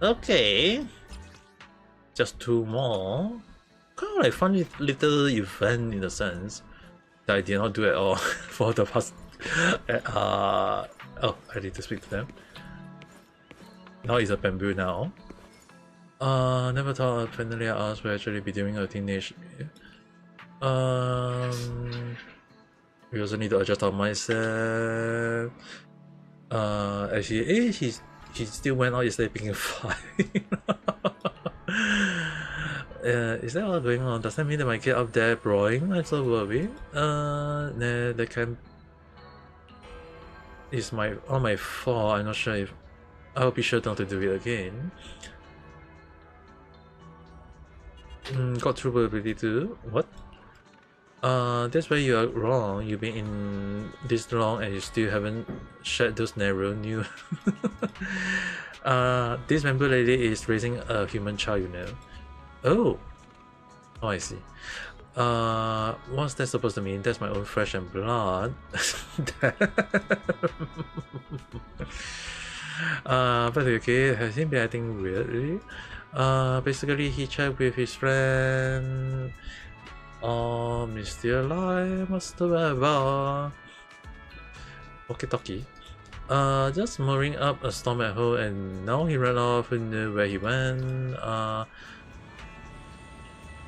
Okay, just two more. Kind of like funny little event in a sense that I did not do at all for the past. Oh, I need to speak to them. Now it's a bamboo now. Never thought finally I asked will actually be doing a teenage. We also need to adjust our mindset. Actually, he still went out yesterday picking a fight. Is that all going on? Does that mean that my kid up there brawling? I'm so worried. Nah, that can. It's all my fault. I'm not sure if I'll be sure not to do it again. Got through ability too. What? That's where you are wrong. You've been in this long and you still haven't shed those narrow new. This member lady is raising a human child, you know. Oh, I see. What's that supposed to mean? That's my own flesh and blood. But okay, has he been acting weirdly? Basically he checked with his friend. Is still alive? Must have walkie-talkie. Just mooring up a storm at home, and now he ran off. Who knew where he went?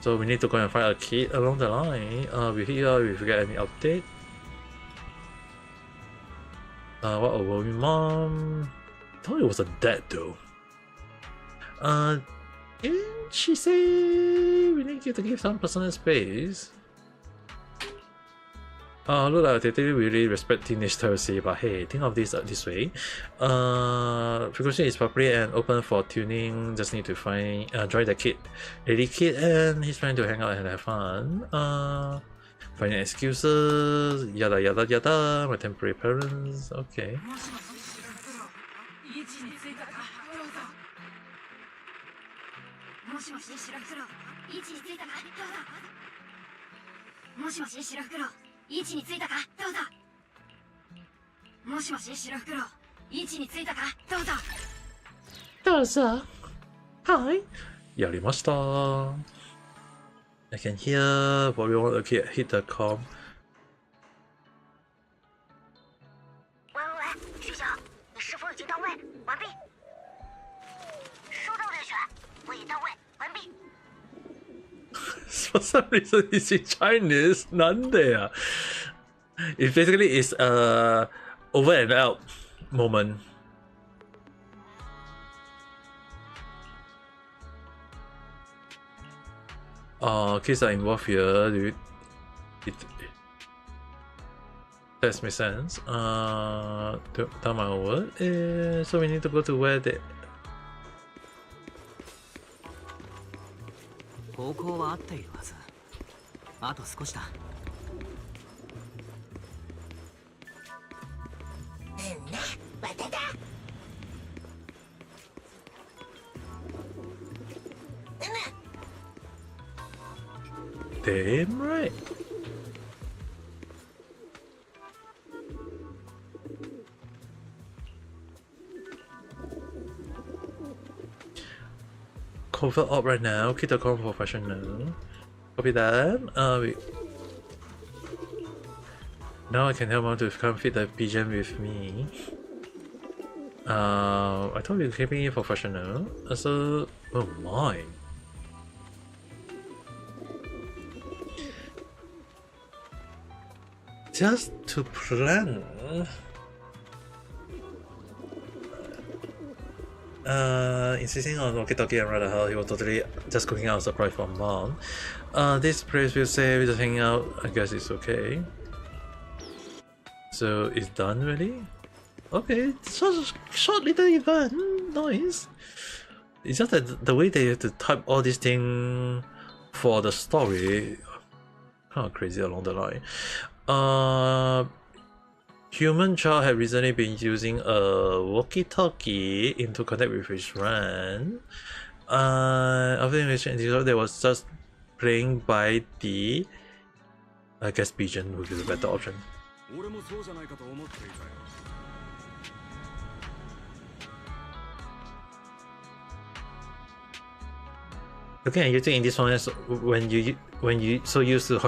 So we need to go and find a kid along the line. We hear if we get any update. What a worry, mom. I thought it was a dad though. Didn't she say we need you to give some personal space? Look like they really respect teenage Thursday, but hey, think of this this way. Frequency is properly and open for tuning. Just need to find join the kid, lady kid, and he's trying to hang out and have fun. Finding excuses, yada yada yada. My temporary parents, okay. 位置についたかどうぞ。もしもし白袋、位置についたかどうぞ。どうぞ。はい。やりました。I can hear everyone hit the com. 喂，徐小，你是否已经到位？完毕。收到人选，我已到位，完毕。 For some reason, it's in Chinese. None there. It basically is a over and out moment. Kids are involved here, dude. That makes sense. Down my word. So we need to go to where they. 方向は合っているはず。あと少しだ。うんな、まただ。Damn right. Cover up right now. Keep the call professional. Copy that. Now I can help mom to come fit the pigeon with me. I thought we were keeping it professional. So, oh my. Just to plan. Insisting on walkie-talkie and rather hell, he was totally just cooking out a surprise from mom. This place will say we just hang out. I guess it's okay. So it's done really? Okay, such a short little event. Nice. It's just that the way they have to type all these things for the story, kind of crazy along the line. Human child had recently been using a walkie-talkie to connect with his friend. After investigation, they was just playing by the, I guess, pigeon would be the better option. Looking at you in this one, when you so used to.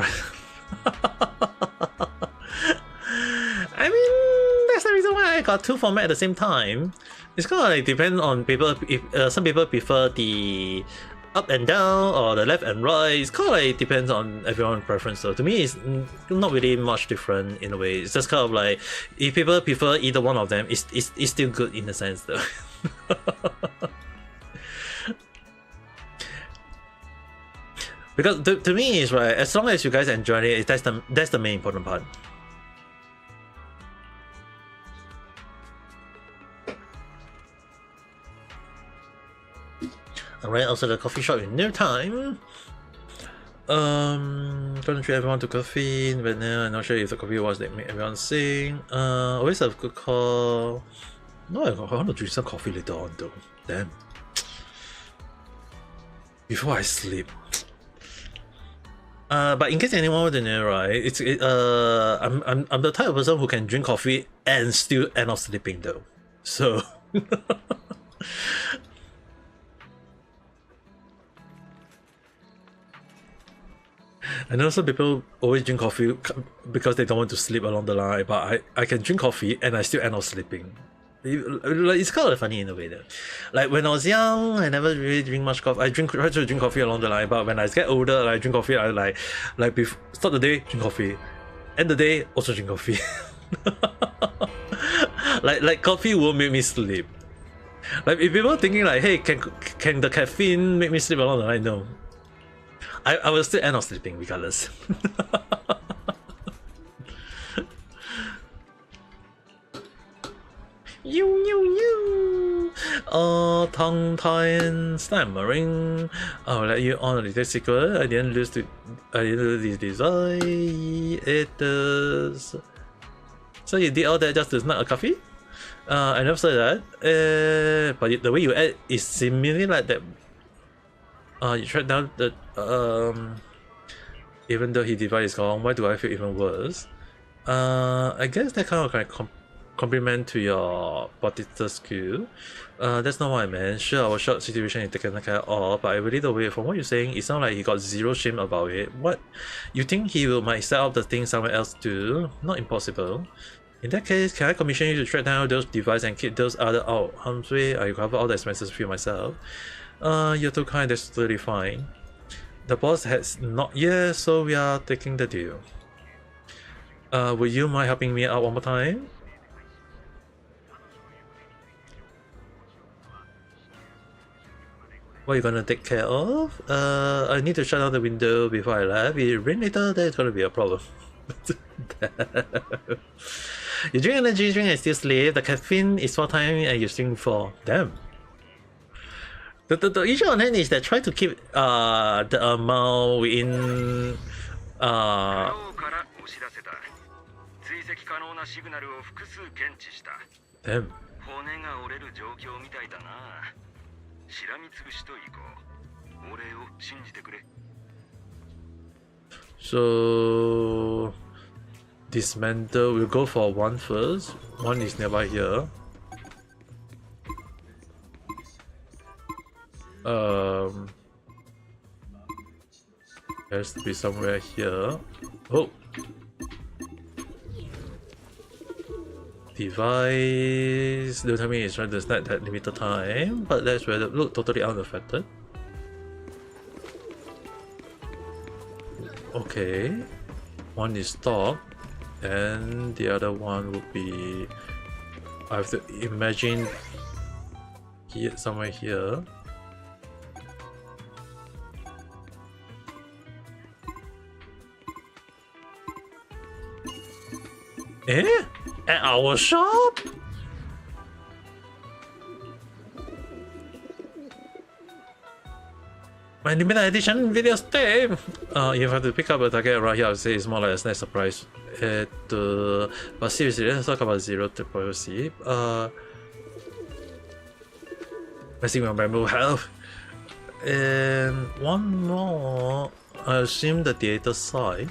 I mean, that's the reason why I got two formats at the same time. It's kind of like depends on people. If some people prefer the up and down or the left and right, it's kind of like depends on everyone's preference. So to me, it's not really much different in a way. It's just kind of like if people prefer either one of them, it's still good in a sense though. Because to me, it's right. As long as you guys enjoy it, that's the main important part. Alright, also the coffee shop in no time. Gonna treat everyone to coffee, but now I'm not sure if the coffee was that make everyone sing. Always have a good call. No, I want to drink some coffee later on though. Damn. Before I sleep. But in case anyone wants to know, right, I'm the type of person who can drink coffee and still end up sleeping though. So I know some people always drink coffee because they don't want to sleep along the line, but I can drink coffee and I still end up sleeping. It's kind of funny in a way though. Like when I was young, I never really drink much coffee. I try to drink coffee along the line, but when I get older, I drink coffee. I start the day, drink coffee, end the day, also drink coffee. like coffee will make me sleep. Like if people are thinking like, hey, can the caffeine make me sleep along the line? No. I will still end up sleeping regardless. Tongue tie stammering. I'll let you on a little secret. I didn't lose this design. It does. So you did all that just to snag a coffee? I never said that. But the way you add is seemingly like that. You track down the even though he device is gone, why do I feel even worse? I guess that kind of compliment to your particular skill. That's not what I meant. Sure, our short situation is taken care of, but I really the way from what you're saying, it sounds like he got zero shame about it. What? You think he might set up the thing somewhere else too? Not impossible. In that case, can I commission you to track down those devices and keep those other out? Harm's way, I cover all the expenses for myself. You're too kind, that's totally fine. The boss has not yet, so we are taking the deal. Would you mind helping me out one more time? What are you gonna take care of? I need to shut down the window before I left. If it rain later, there's gonna be a problem. You drink energy drink and still sleep. The caffeine is 4 times and you drink 4. Damn. The issue on hand is that try to keep the amount within damn. So dismantle, we'll go for one first. One is nearby here. Has to be somewhere here. Oh, device. Don't tell me it's trying to snap that limited time, but that's where it look totally unaffected. Okay, one is stock, and the other one would be. I have to imagine here somewhere here. Eh? At our shop? My limited edition video stamp! You have to pick up a target right here. I would say it's more like a nice surprise. But seriously, let's talk about zero privacy. Messing with my memory health. And one more. I assume the theater side.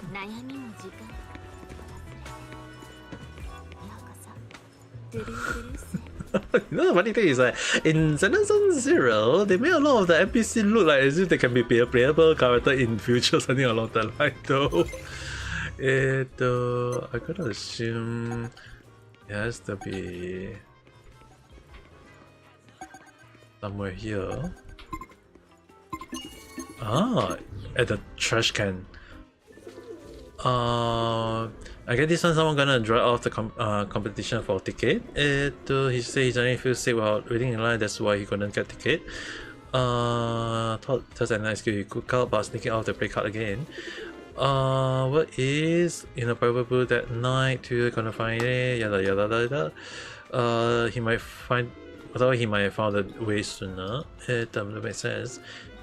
You know the funny thing is like in Zenless Zero, they made a lot of the NPC look like as if they can be a playable character in future, something along that line though. I gotta assume it has to be somewhere here. Ah, at the trash can. I guess this one someone gonna draw off the competition for ticket. He said he suddenly feels sick while waiting in line, that's why he couldn't get ticket. Thought just a nice skill he could cut, but sneaking out the play card again. What is in a private booth that night? You're gonna find it, yada yada yada. He might find, although he might have found a way sooner. It doesn't make sense.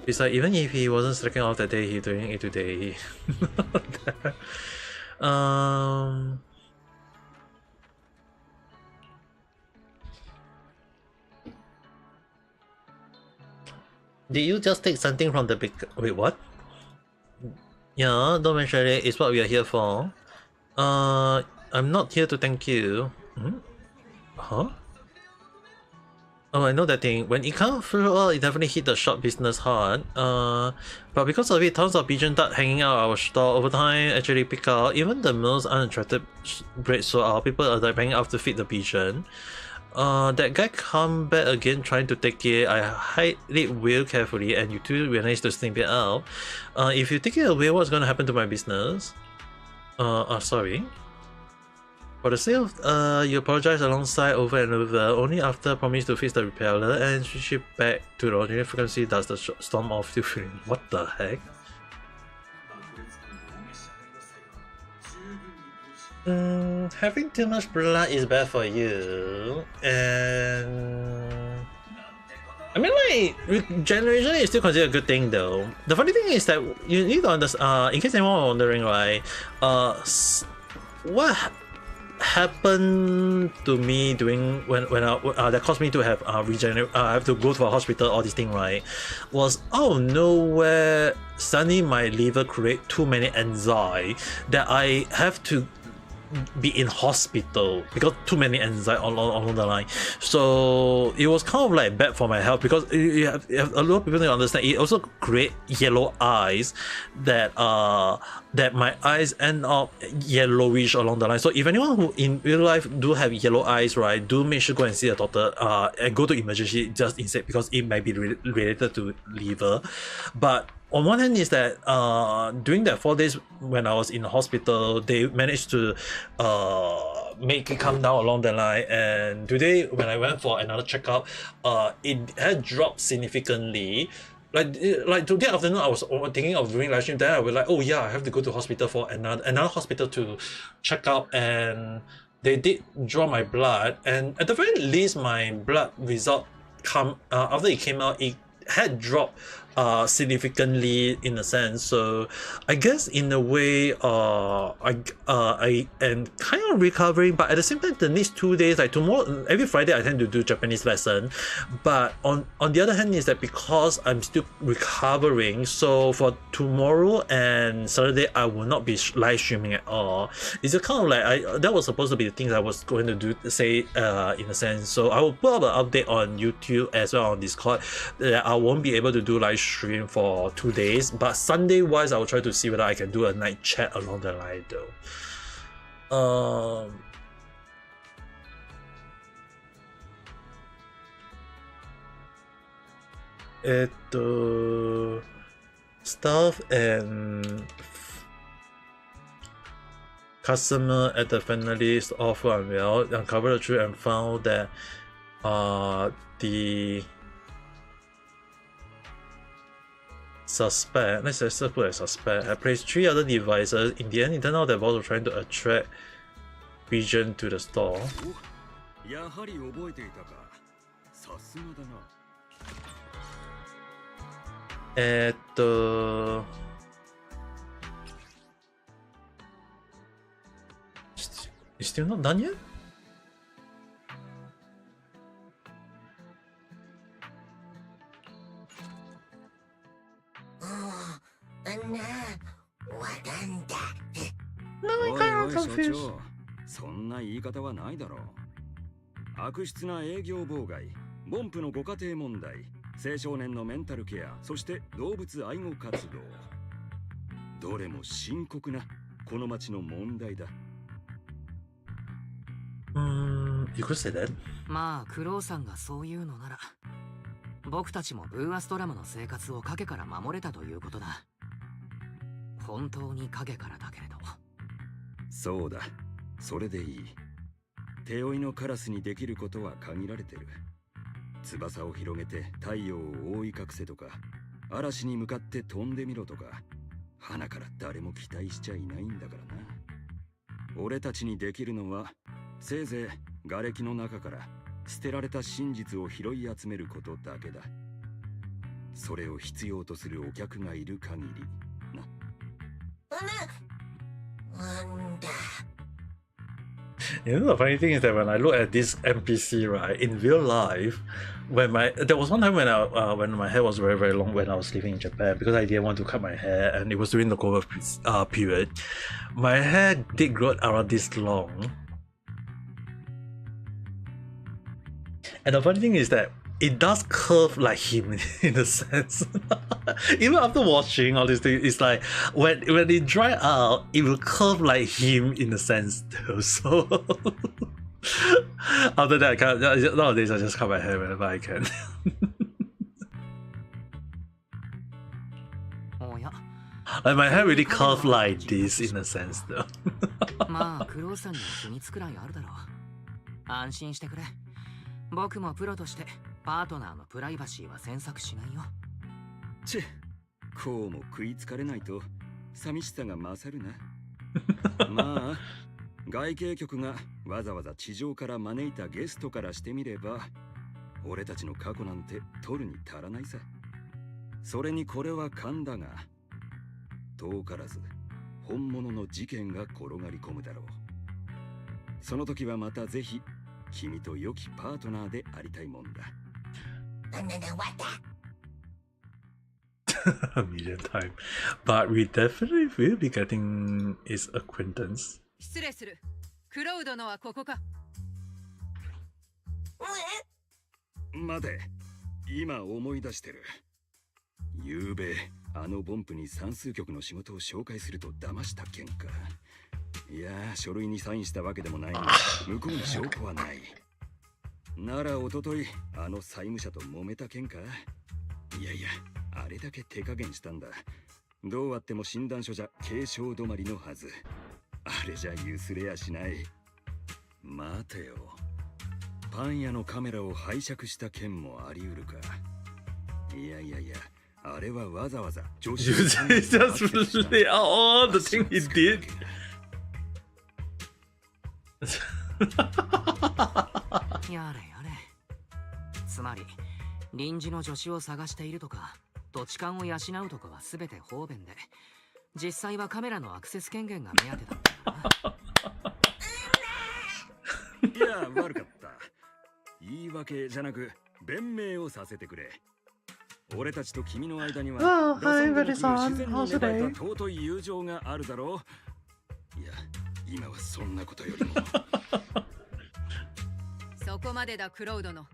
Besides, even if he wasn't slacking off that day, he's doing it today. Did you just take something from the big? Wait, what? Yeah, don't mention it. It's what we are here for. I'm not here to thank you. Hmm? Huh? Oh, I know that thing. When it comes through, well, it definitely hit the shop business hard. But because of it, tons of pigeon duck hanging out our store over time actually pick out. Even the most unattractive bread sold out. People are like banging out to feed the pigeon. That guy come back again trying to take it. I hide it real carefully, and you two managed to sneak it out. If you take it away, what's gonna happen to my business? Sorry. For the sake of, you apologize alongside over and over, only after promise to fix the repeller and switch it back to the original frequency does the storm off still feeling. What the heck? Having too much blood is bad for you, and I mean, like, regeneration is still considered a good thing though. The funny thing is that you need to understand, in case anyone was wondering, right, what happened to me doing when that caused me to have regenerate, I have to go to a hospital, all this thing, right, was out of nowhere suddenly my liver create too many enzymes that I have to be in hospital because too many enzymes along the line. So it was kind of like bad for my health because you have a lot of people to understand. It also create yellow eyes that that my eyes end up yellowish along the line. So if anyone who in real life do have yellow eyes, right, do make sure go and see a doctor and go to emergency just instead because it might be related to liver. But on one hand is that during that 4 days when I was in the hospital, they managed to make it come down along the line, and today when I went for another checkup, it had dropped significantly. Like today afternoon I was thinking of doing live stream, then I was like, oh yeah, I have to go to hospital for another hospital to check up, and they did draw my blood, and at the very least my blood result after it came out, it had dropped significantly in a sense. So I guess in a way I am kind of recovering, but at the same time the next 2 days, like tomorrow, every Friday I tend to do Japanese lesson, but on the other hand is that because I'm still recovering, so for tomorrow and Saturday I will not be live streaming at all. It's a kind of like that was supposed to be the things I was going to do, say in a sense. So I will put up an update on YouTube as well on Discord that I won't be able to do live stream for 2 days, but Sunday wise I will try to see whether I can do a night chat along the line though. Staff and customer at the finalist offer unwell uncovered the truth and found that the suspect, let's just put as suspect, had placed 3 other devices. In the end, it turned out that boss was trying to attract pigeon to the store. やはり覚えていたか。さすがだな。Still not done yet? No, I kind of confused. そんな言い方はないだろう。悪質な営業妨害、凡夫のご家庭問題、青少年のメンタルケア、そして動物愛護活動。どれも深刻なこの町の問題だ。You could say that. まあクロウさんがそういうのなら、僕たちもブーアストラムの生活を影から守れたということだ。本当に影からだけれど。そうだ、それでいい。手負いのカラスにできることは限られてる。翼を広げて太陽を覆い隠せとか、嵐に向かって飛んでみろとか、花から誰も期待しちゃいないんだからな。俺たちにできるのは、せいぜい瓦礫の中から捨てられた真実を拾い集めることだけだ。それを必要とするお客がいる限りな。なんだ。You know, the funny thing is that when I look at this NPC, right, in real life, there was one time when my hair was very long when I was living in Japan, because I didn't want to cut my hair, and it was during the COVID period. My hair did grow around this long, and the funny thing is that it does curve like him in a sense. Even after washing all these things, it's like when it dry out, it will curve like him in a sense too. So after that, nowadays I just cut my hair whenever I can. Like my hair really curved like this in a sense though. まあクロウさんに秘密くらいあるだろう。安心してくれ。僕もプロとしてパートナーのプライバシーは詮索しないよ。チェ、こうも食いつかれないと寂しさが勝るな。まあ外景局がわざわざ地上から招いたゲストからしてみれば、俺たちの過去なんて取るに足らないさ。それにこれは勘だが、遠からず本物の事件が転がり込むだろう。その時はまたぜひ君と良きパートナーでありたいもんだ。A million times, but we definitely will be getting his acquaintance. 失礼する。クロウ殿はここか。待て、今思い出してる。ゆうべあのボンプに算数局の仕事を紹介すると騙した件か。いやー、書類にサインしたわけでもないが、向こうに証拠はない。ならおとといあの債務者と揉めた件か。いやいや、あれだけ手加減したんだ。どうあっても診断書じゃ軽傷止まりのはず。あれじゃゆすれやしない。待てよ、パン屋のカメラを拝借した件もあり得るか。いやいやいや、あれはわざわざ助手 just lay out all the thing he did. やれやれ。つまり臨時の助手を探しているとか土地勘を養うとかは全て方便で、実際はカメラのアクセス権限が目当てだったいや、悪かった。言い訳じゃなく弁明をさせてくれ。俺たちと君の間には自然に芽生えた尊い友情があるだろう。いや、今はそんなことよりもそこまでだクロウ殿。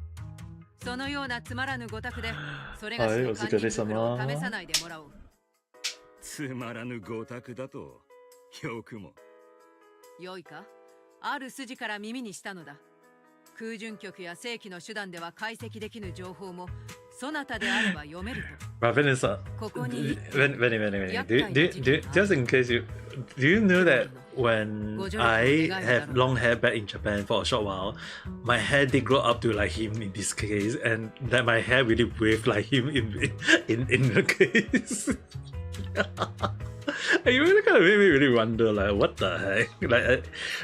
そのようなつまらぬご託でそれがしの堪忍袋を試さないでもらおう。つまらぬご託だと。よくも。よいか、ある筋から耳にしたのだ。空準局や正規の手段では解析できぬ情報もそなたであれば読めると。Vanessa, just in case do you know that when I have long hair back in Japan for a short while, my hair did grow up to like him in this case, and that my hair really waved like him in the case. You really kind of made me really wonder, like, what the heck?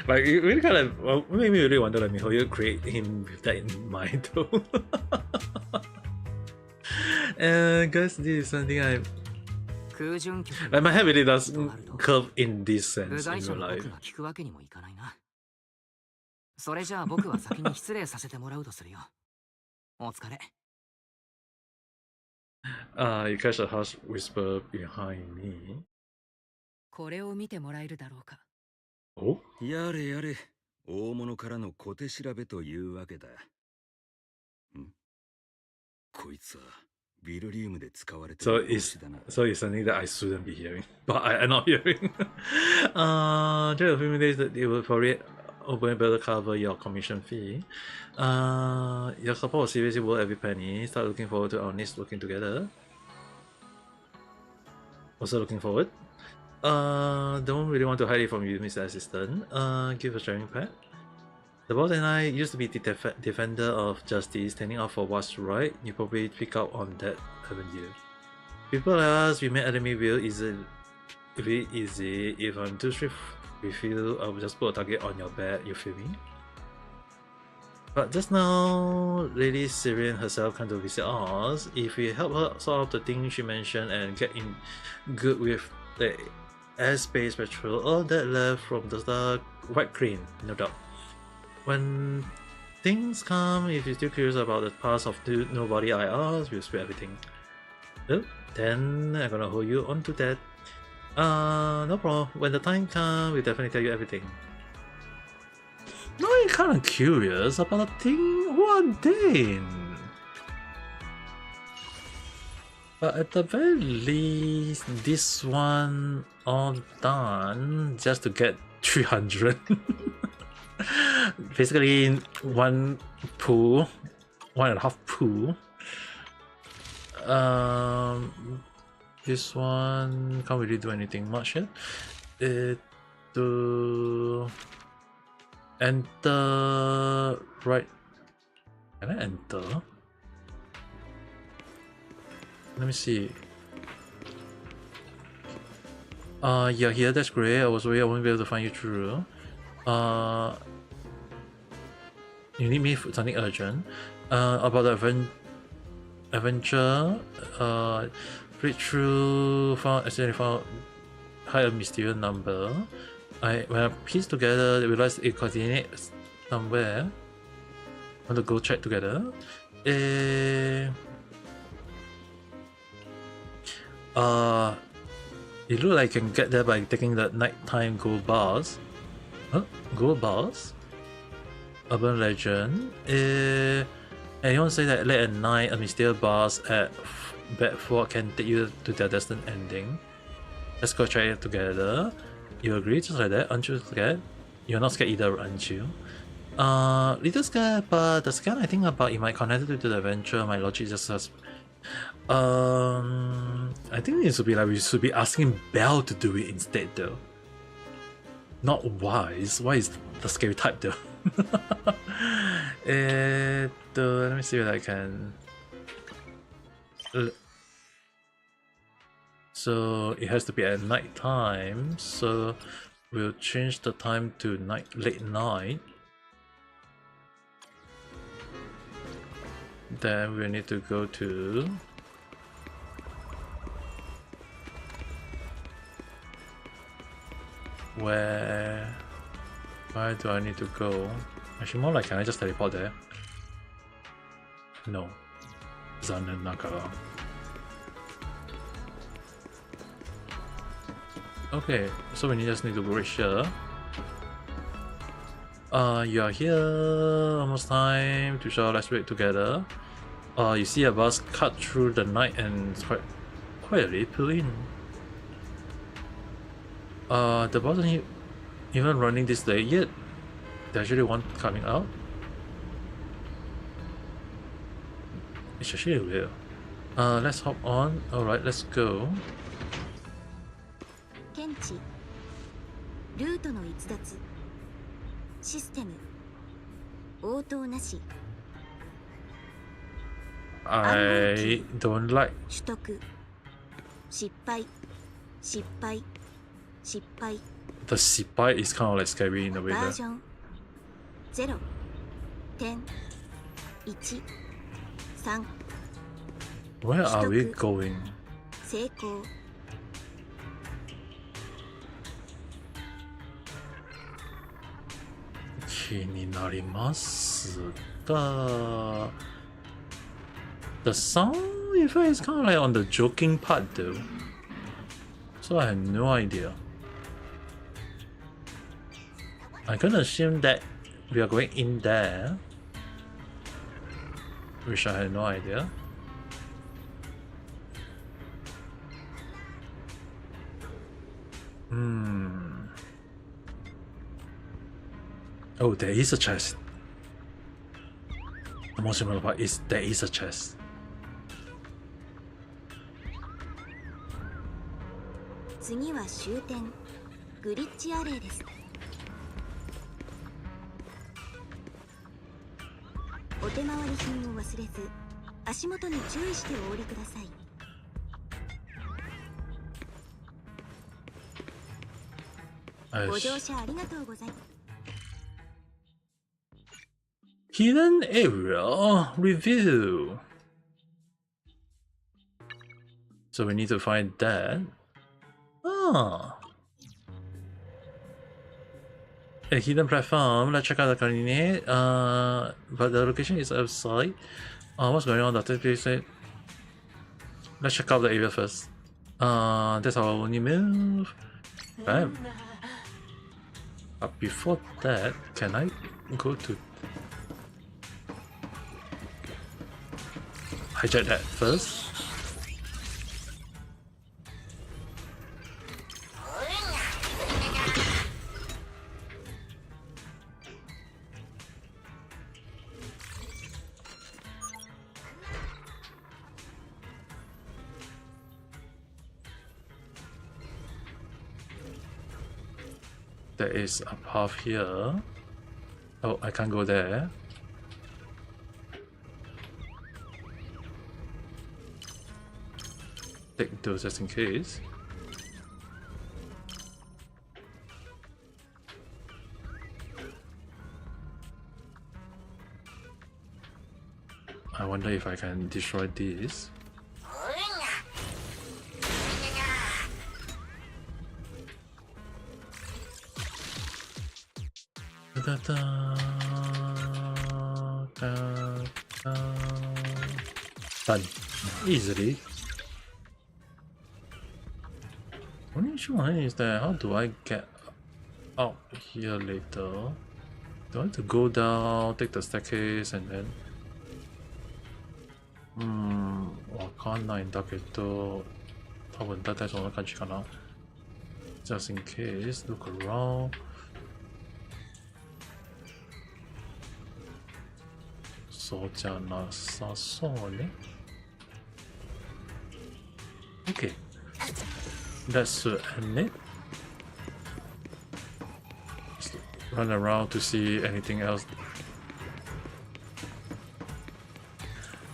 Like it really kind of made me really wonder, like, how you create him with that in mind, though. And guys, this is something like my hair really does curve in this sense in real life. それじゃあ僕は先に失礼させてもらうとするよ。お疲れ。You catch a harsh whisper behind me. これを見てもらえるだろうか。お？やれやれ、大物からの小手調べというわけだ。ん？こいつはビルリウムで使われてる。So it's something that I shouldn't be hearing, but I'm not hearing. Just a few minutes that it will probably open better cover your commission fee. Your support was seriously worth every penny. Start looking forward to our next working together. Also looking forward. Don't really want to hide it from you, Mr. Assistant. Give a sharing pack. The boss and I used to be the defender of justice, standing up for what's right. You probably pick up on that, haven't you? People like us, we make enemy real easy. If I'm too strict with you, I will just put a target on your back, you feel me? But just now, Lady Syrian herself came to visit us. If we help her solve the things she mentioned and get in good with the airspace patrol, all that left from the star quite clean, no doubt. when things come, if you're still curious about the past of nobody I asked, we'll spill everything. Oh, then I'm gonna hold you on to that. No problem. When the time comes, we'll definitely tell you everything. No, I'm kind of curious about the thing one day. But at the very least, this one all done just to get 300. Basically, one pool, 1.5 pool. This one can't really do anything much yet. To enter, right? Can I enter? Let me see. Yeah, here, that's great. I was worried I won't be able to find you through. You need me for something urgent. About the adventure, breakthrough, accidentally found a mysterious number. When I pieced together, I realized it coordinates somewhere. I want to go check together. It looks like I can get there by taking the nighttime gold bars. Huh? Gold bars? Urban legend. Anyone say that late at night, a mysterious bars at Bedford can take you to their destined ending. Let's go try it together. You agree? Just like that? Aren't you scared? You're not scared either, aren't you? Little scared, but the scared I think about it might connect it to the adventure. My logic just says. I think it should be like we should be asking Belle to do it instead though. Not Wise. Why is the scary type though? Let me see what I can. So it has to be at night time. So we'll change the time to late night. Then we need to go to where do I need to go? Actually, more like, can I just teleport there? No. Zanen Nakara. Okay, so we just need to go right here. You are here. Almost time to show. Let's wait together. You see a bus cut through the night and it's quietly pull in. The bus isn't even running this day yet. There's actually one coming out. It's actually weird. Let's hop on. Alright, let's go. 検知ルートの逸脱システム応答なし I don't like 取得失敗失敗失敗 the sipai is kind of like scary in a way. バージョン0点1 3 Where are we going? 成功 気になりますが The sound effect is kind of like on the joking part though. So I have no idea. I can assume that we are going in there, which I had no idea. Oh, there is a chest. The most important part is there is a chest.次は終点グリッチアレイです。お手回り品を忘れず足元に注意してお降りください。ご乗車ありがとうございます。Hidden area review. So we need to find that. Ah. a hidden platform. Let's check out the coordinate. But the location is outside. What's going on? Let's check out the area first. That's our only move. Bam. But before that, can I go to hijack that first? There is a path here. Oh, I can't go there. Take those just in case. I wonder if I can destroy this. Done. Easily. Only issue is that how do I get out here later? Do I have to go down, take the staircase and then... わかんないんだけど、多分大体そんな感じかな。Just in case, look around. So じゃなさそうね。Okay. Let's end it. Just run around to see anything else.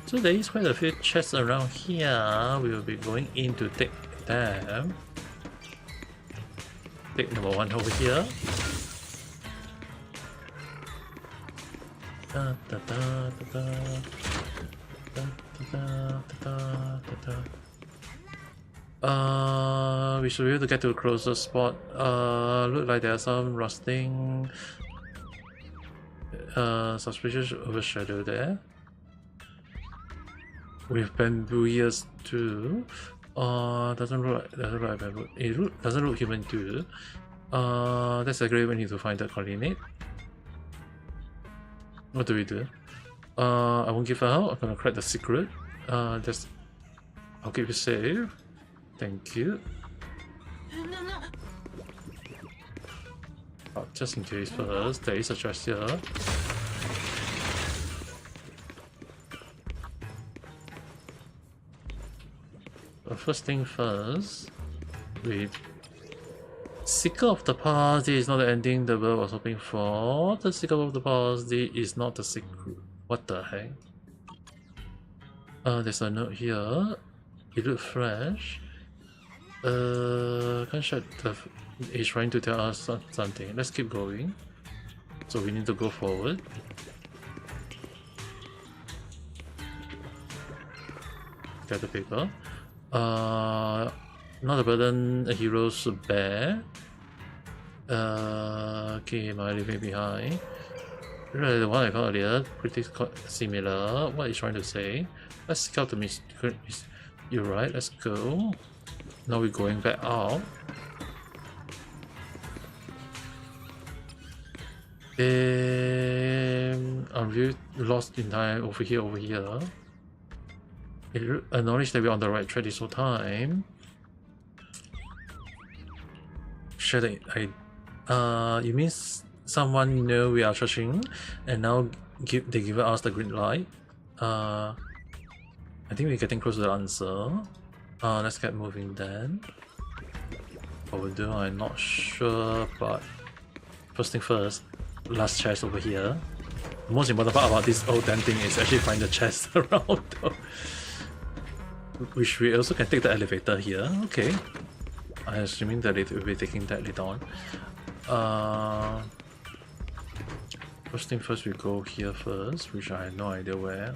So there is quite a few chests around here. We will be going in to take them. Take number 1 over here. Da, da, da, da, da, da, da, da, da. We should be able to get to a closer spot. Look like there are some rusting, suspicious overshadow there. With bamboo ears too. Doesn't look like bamboo. It doesn't look human too. That's a great way we need to find the coordinate. What do we do? I won't give out. I'm gonna crack the secret. I'll keep you safe. Thank you. Just in case first, there is a chest here. First thing first, wait. Seeker of the Past, this is not the ending the bird was hoping for. The Seeker of the Past, this is not the secret. What the heck? There's a note here. It looks fresh. Can't shut the... He's trying to tell us something. Let's keep going. So we need to go forward. Get the paper. Not a burden, a hero's bear. Okay, am I leaving behind? Really, the one I found earlier, pretty similar. What is trying to say? Let's seek out the mystery. You're right, let's go. Now we're going back out. I'm really lost in time over here. It acknowledged that we're on the right track this whole time. Should you mean someone knew we are searching and now they give us the green light? I think we're getting close to the answer. Let's get moving then. What we'll do, I'm not sure, but first thing first, last chest over here. The most important part about this whole damn thing is actually find the chest around though. Which we also can take the elevator here. Okay. I'm assuming that it will be taking that later on. First thing first, we go here first, which I have no idea where.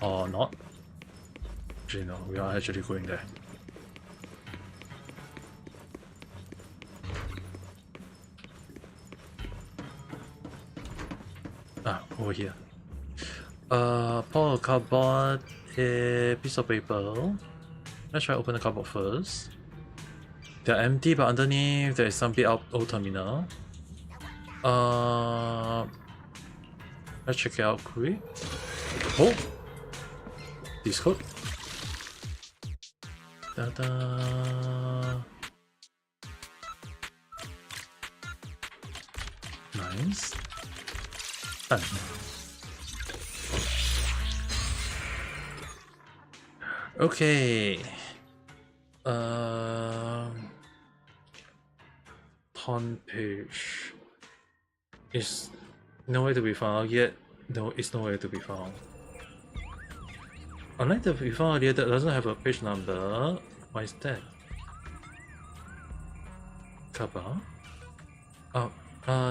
Or not. Actually no, we are actually going there. over here. Pull a cardboard, a piece of paper. Let's try open the cardboard first. They're empty, but underneath there is some big old terminal. Let's check it out quick. Oh! This code. Ta-da! Nice. Done. Okay. Ton page is nowhere to be found yet. No, it's nowhere to be found. Unlike the we found earlier that doesn't have a page number. Why is that? Cover.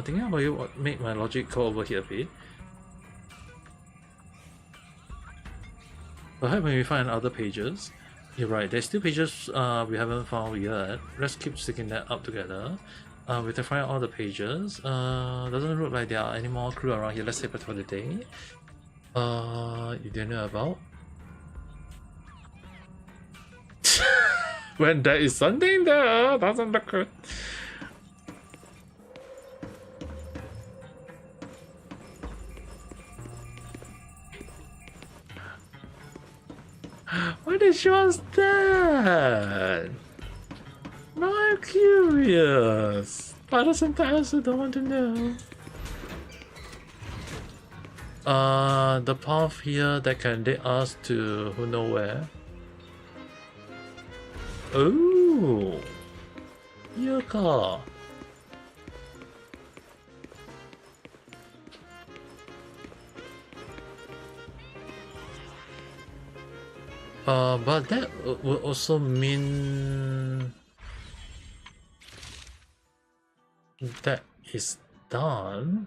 Thinking about you made my logic go over here a bit. Perhaps when we find other pages, you're right, there's still pages we haven't found yet. Let's keep sticking that up together. We can find all the pages. Doesn't look like there are any more crew around here. Let's save it for the day. You didn't know about? When there is something there, doesn't look good. Why did she ask that? No, I'm curious. But sometimes I don't want to know. The path here that can lead us to who know where. Oh, your car. But that would also mean that is done.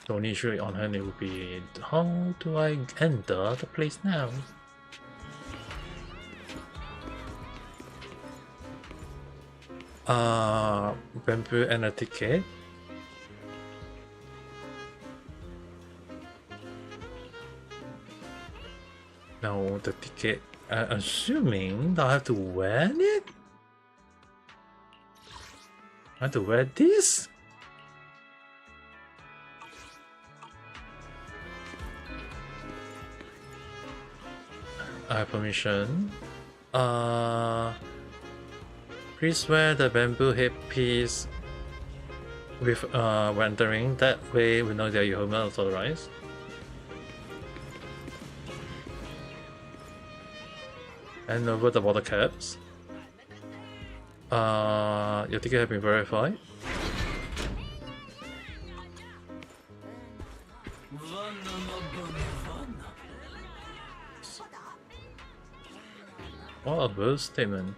The only issue on hand it would be how do I enter the place now? Bamboo and a ticket. Now the ticket, assuming that I have to wear it? I have to wear this? I have permission. Please wear the bamboo headpiece with when entering. That way we know that you're authorized. And over the water caps. Your ticket has been verified. What a bold statement.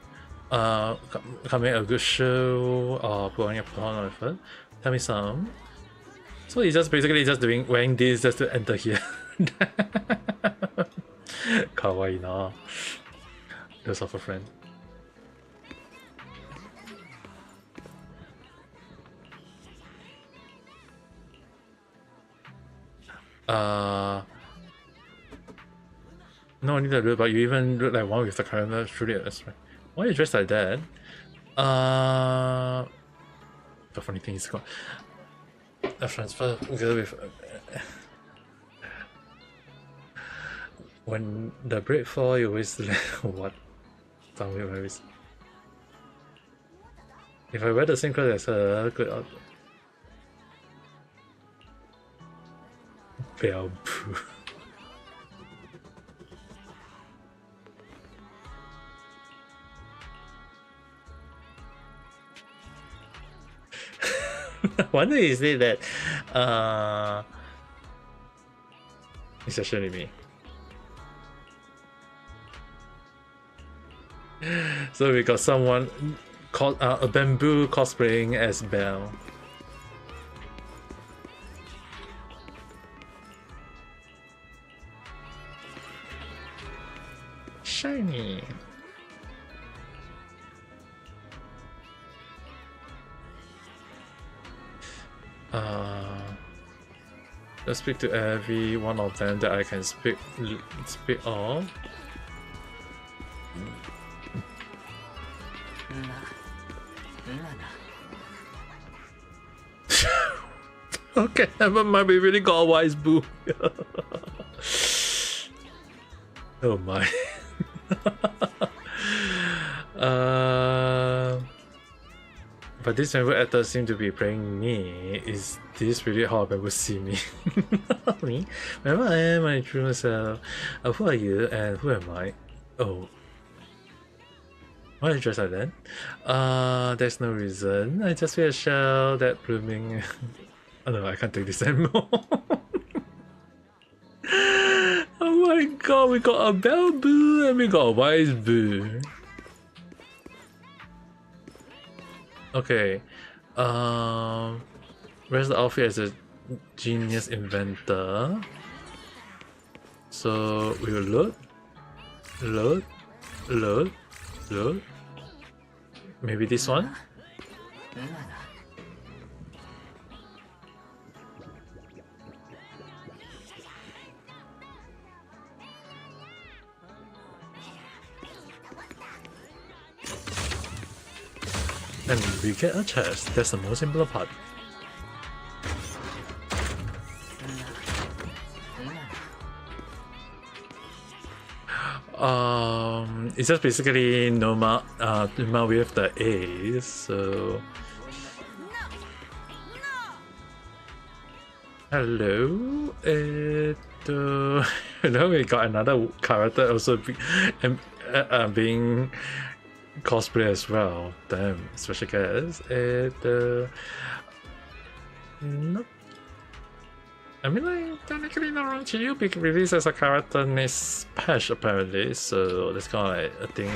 Coming a good show, putting a ton of effort. Tell me some. So he's just basically just wearing this just to enter here. Kawaii na. Those of a friend. No, I need to look, but you even look like one with the calendar. Truly, that's right. Why are you dressed like that? The funny thing is, got a transfer together with. When the break fall, you always what? Some weird memories. If I wear the same clothes as her, good out. Bamboo. Wonder is it that it's actually me. So we got someone called a bamboo cosplaying as Belle. Shiny. Let's speak to every one of them that I can speak of. Okay, never mind. We really got a wise boo. Oh my. But this member actor seem to be playing me. Is this really how people see me? Me? Remember I am my true self. Who are you and who am I? Oh. Why are you dressed like that? There's no reason. I just feel a shell that blooming. Oh no, I can't take this anymore. Oh my god, we got a bell boo and we got a wise boo. Okay, where's the outfit as a genius inventor? So we will load. Maybe this one? And we get a chest. That's the most important part. It's just basically Noma with the A, so hello. Now we got another character also being cosplay as well. Damn, special guest. Nope. I mean, like, technically not wrong to you, being released as a character next patch apparently, so that's kind of like a thing.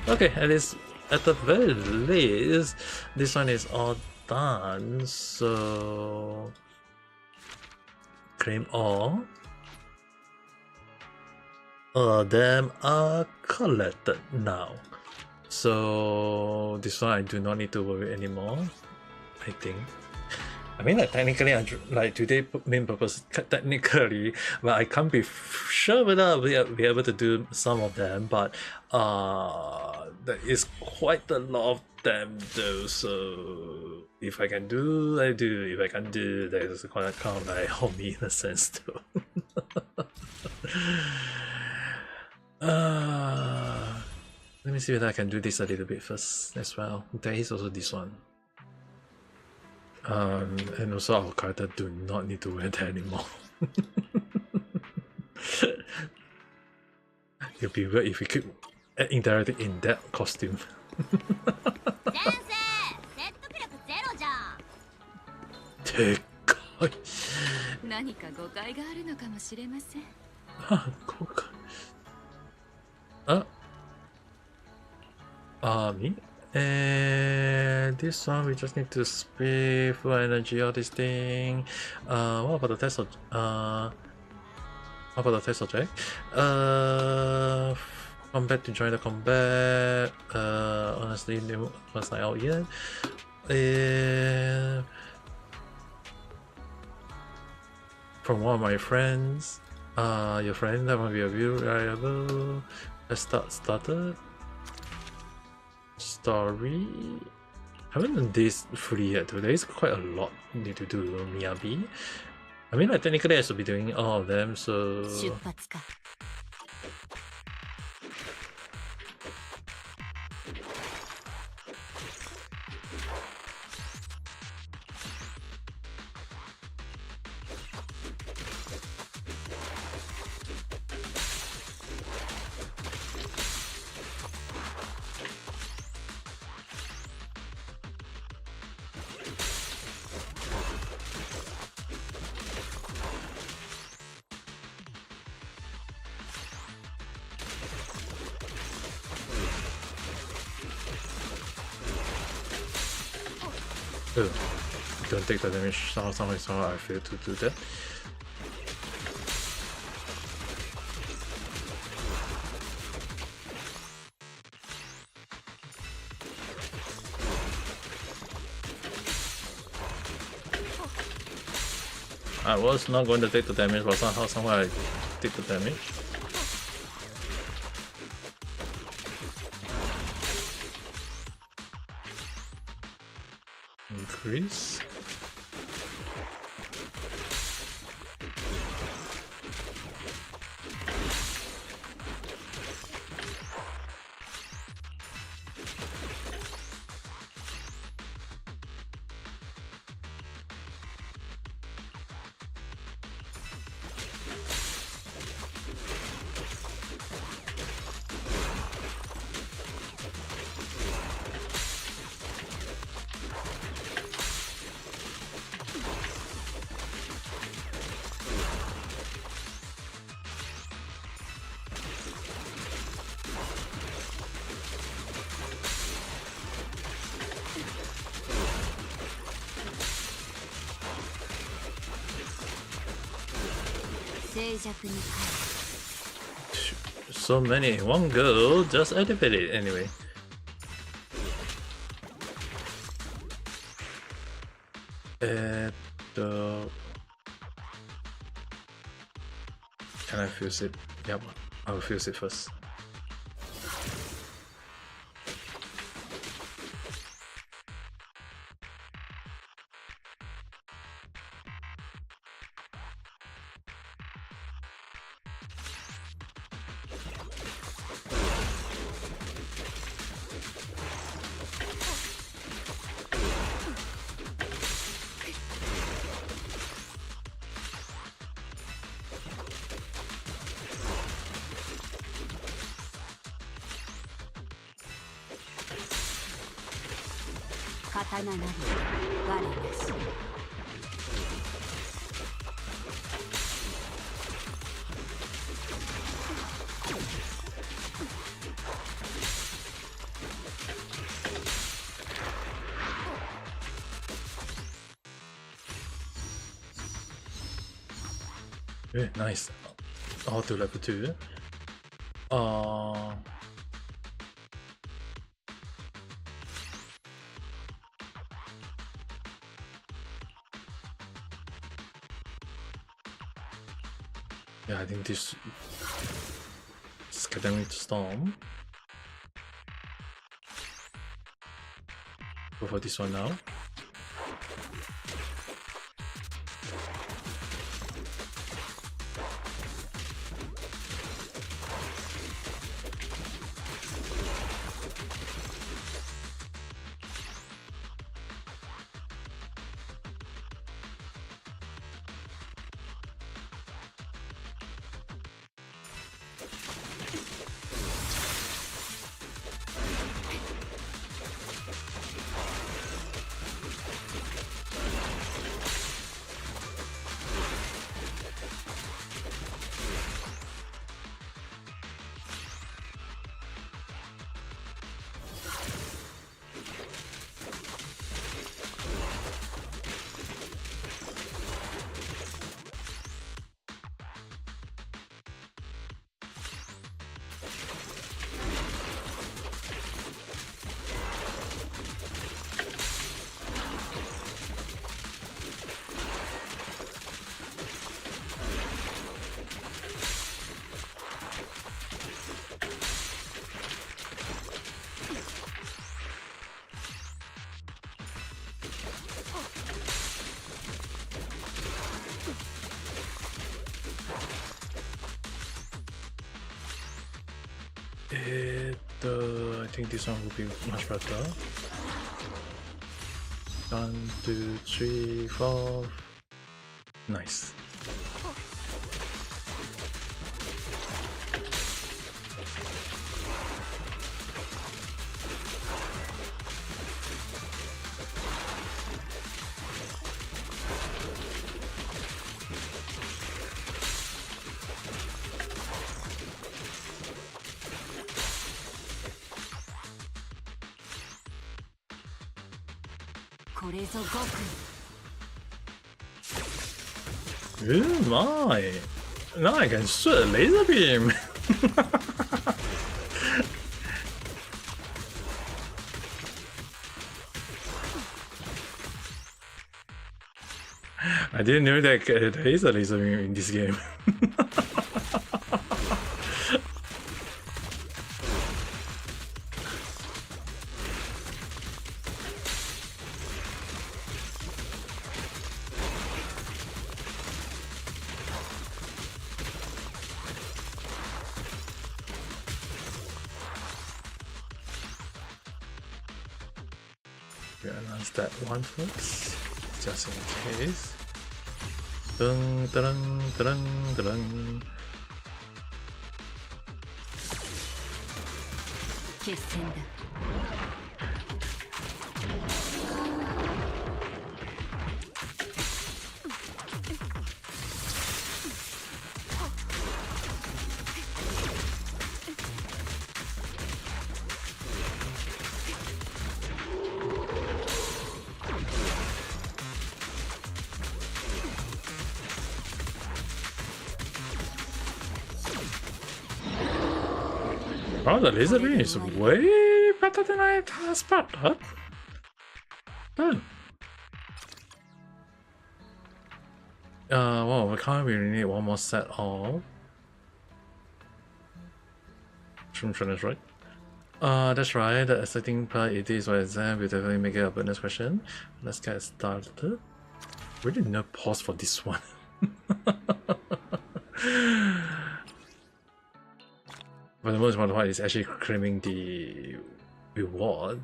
Okay, at least, at the very least, this one is all done, so claim all. Them are collected now. So this one I do not need to worry anymore, I think. I mean, like, technically, like today main purpose technically, but I can't be sure whether I'll be able to do some of them. But there is quite a lot of them though. So if I can do, I do. If I can't do, there's kind of like homie in a sense too. Let me see whether I can do this a little bit first as well. There is also this one. And also our character do not need to wear that anymore. It'll be weird if we keep interacting in that costume. Me? And this one we just need to spray full energy, all this thing. What about the test object? Combat to join the combat. Honestly, no was not out yet. From one of my friends. Your friend, that might be a view reliable. Let's started. Story. I haven't done this fully yet. There is quite a lot need to do. Miyabi. I mean, like, technically I should be doing all of them, so. Don't take the damage. Somehow I failed to do that. I was not going to take the damage, but somehow I did the damage. Increase. So many in one go, just elevate it anyway. Can I fuse it? Yep, I'll fuse it first. Very nice. All to level 2. Yeah, I think this is getting to storm. Go for this one now. I think this one will be much better. 1, 2, 3, 4. Nice. Oh my! Now I can shoot a laser beam! I didn't know that there is a laser beam in this game. We announce that one first, just in case. Dun, dun, dun, dun. 決戦だ。Oh, the laser beam is way better than I expected. Done. Well, we can't really need one more set of Shrimp, right? That's right. The exciting part it is for exam. We'll definitely make it a bonus question. Let's get started. Really no pause for this one. But the most important part is actually claiming the reward.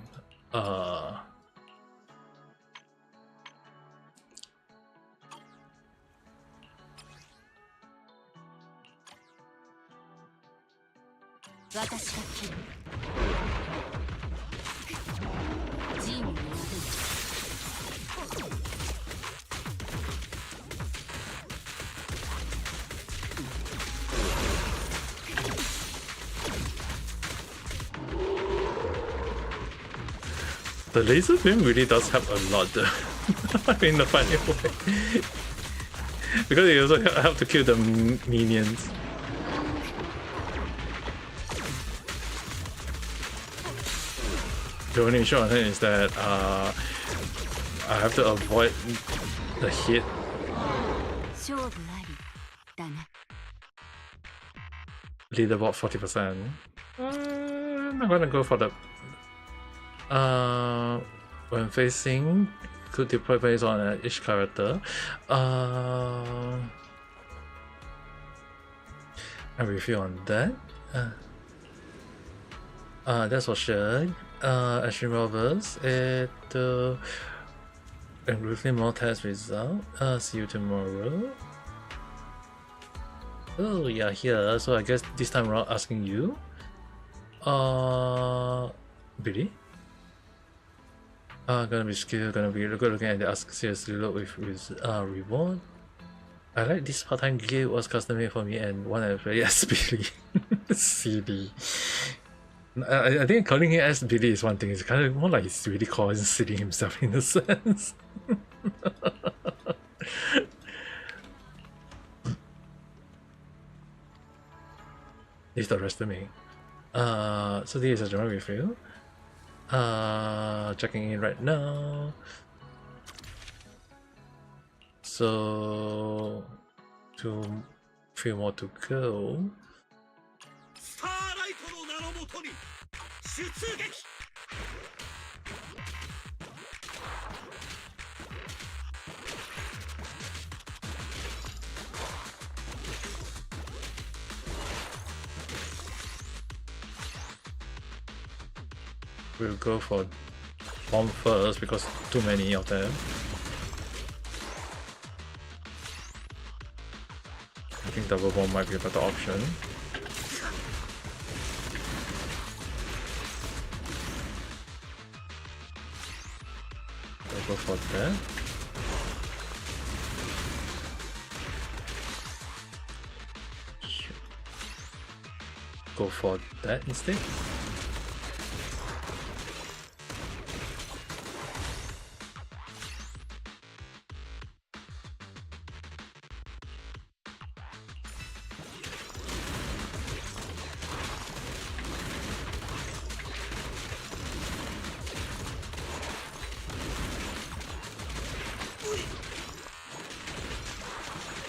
The laser beam really does help a lot though. In a funny way. Because it also helps to kill the minions. The only issue on it is that I have to avoid the hit. Leaderboard 40%. I'm gonna go for the when facing, could deploy based on each character. I review on that. That's for sure. Extreme Hoyoverse, including more test result. See you tomorrow. Oh, yeah, here. So I guess this time around asking you. Really? Gonna be skilled, gonna be looking at the ask seriously look with reward. I like this part-time gig was custom made for me and one I play as Billy. CD. I think calling him as Billy is one thing, it's kind of more like he's really calling silly himself in a sense. It's the rest of me. So this is a general review. Checking in right now. So, few more to go. We'll go for bomb first because too many of them. I think double bomb might be a better option. I'll go for that. Go for that instead.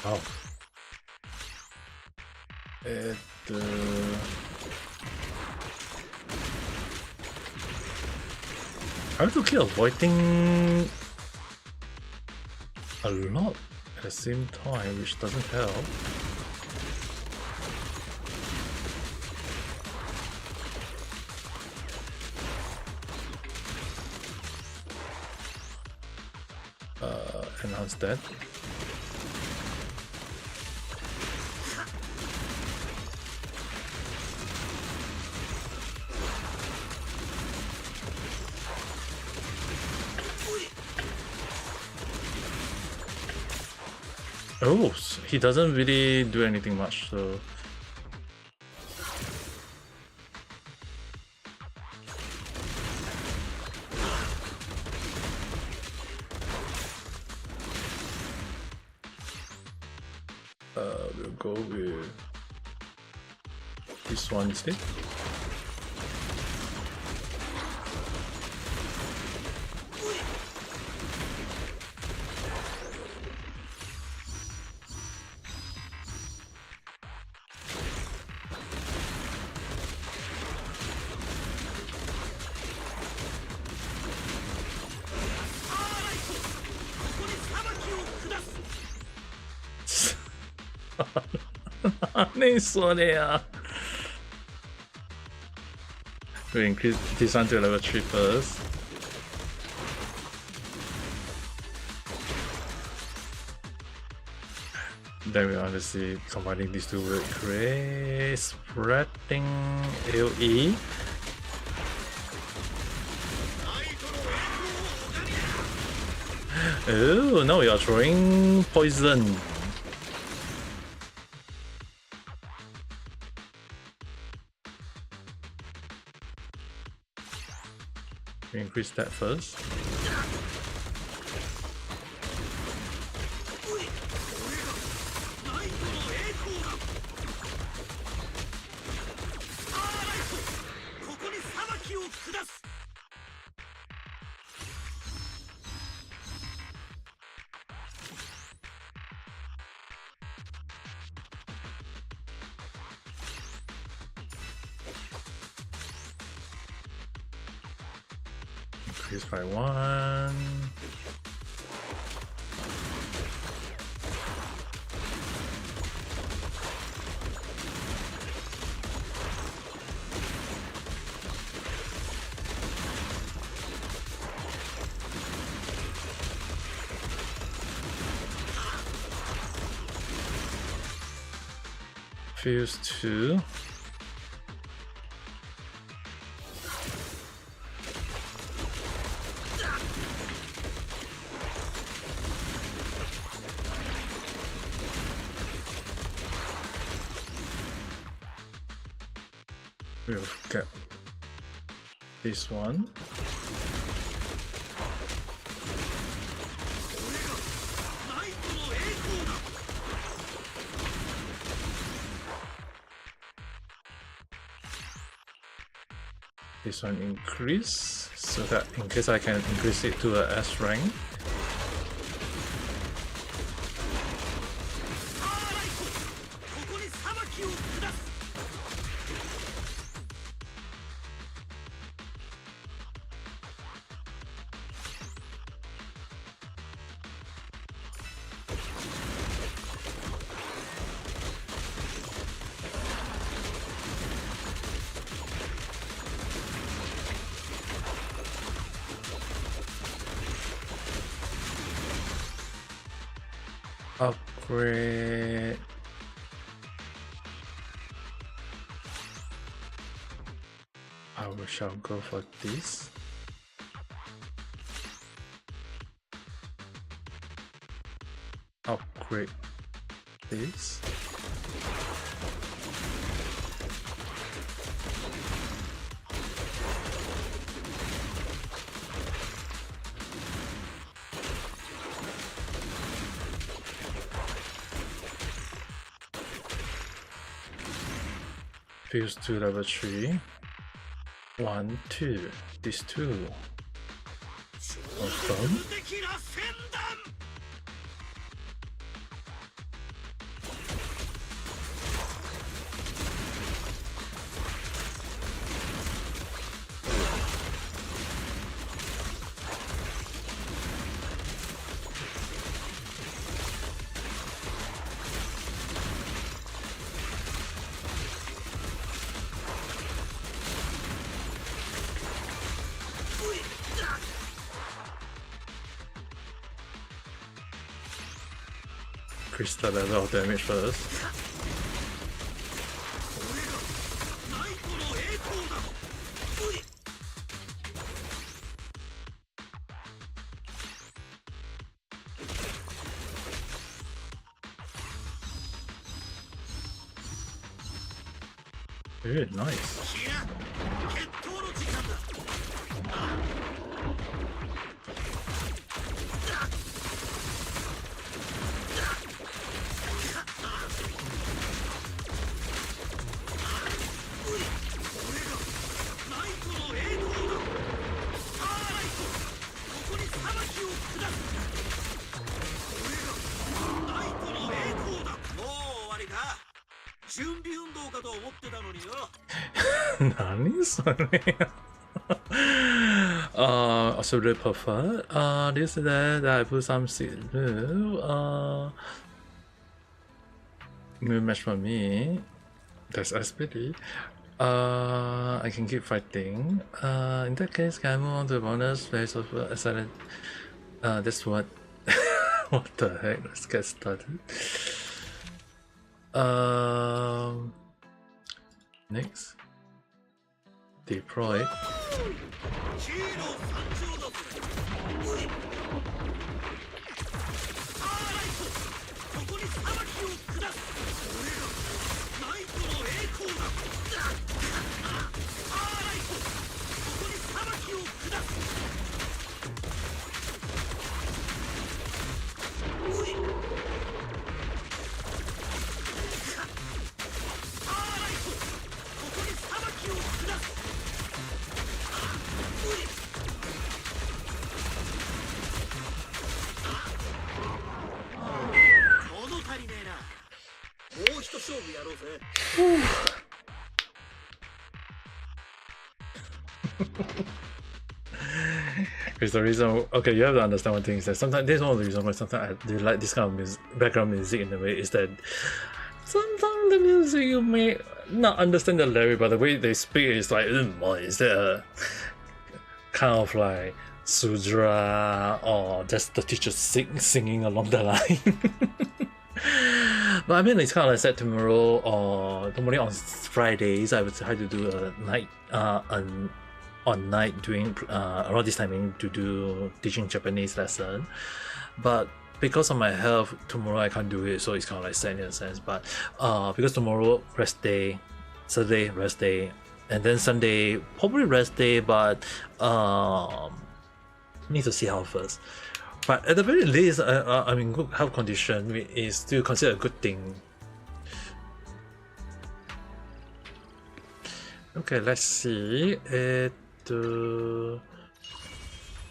Wow. I have to keep avoiding a lot at the same time, which doesn't help. Enhance that. Oh, he doesn't really do anything much, so... we'll go with this one instead. Ameそれや. We'll increase this one to level 3 first. Then we want to see combining these two with great spreading AoE. Oh, now we are throwing poison. We increase that first. Increase by 1. Fuse 2. We'll get this one. This one increase, so that in case I can increase it to a S rank. Upgrade. I shall go for this. Upgrade this. Fuse to level 3. 1, 2. These two. Awesome. increase the level of damage first. Good, nice. Naniそれsuper perfect. This is that I put some new match for me. That's SPD. I can keep fighting. In that case, can I move on to the bonus phase of silent? That's what. What the heck? Let's get started. Next. Deploy. It's the reason. Okay, you have to understand one thing is that sometimes this is one of the reasons why sometimes I do like this kind of music, background music in a way is that sometimes the music you may not understand the lyric, but the way they speak is like, is that a kind of like sudra or just the teacher singing along the line? But I mean, it's kind of like said tomorrow or normally on Fridays I would try to do a night on night doing around this timing to do teaching Japanese lesson, but because of my health tomorrow I can't do it, so it's kind of like sad in a sense. But because tomorrow rest day, Saturday rest day, and then Sunday probably rest day, but need to see how first. But at the very least, I'm in good health condition is still considered a good thing. Okay, let's see.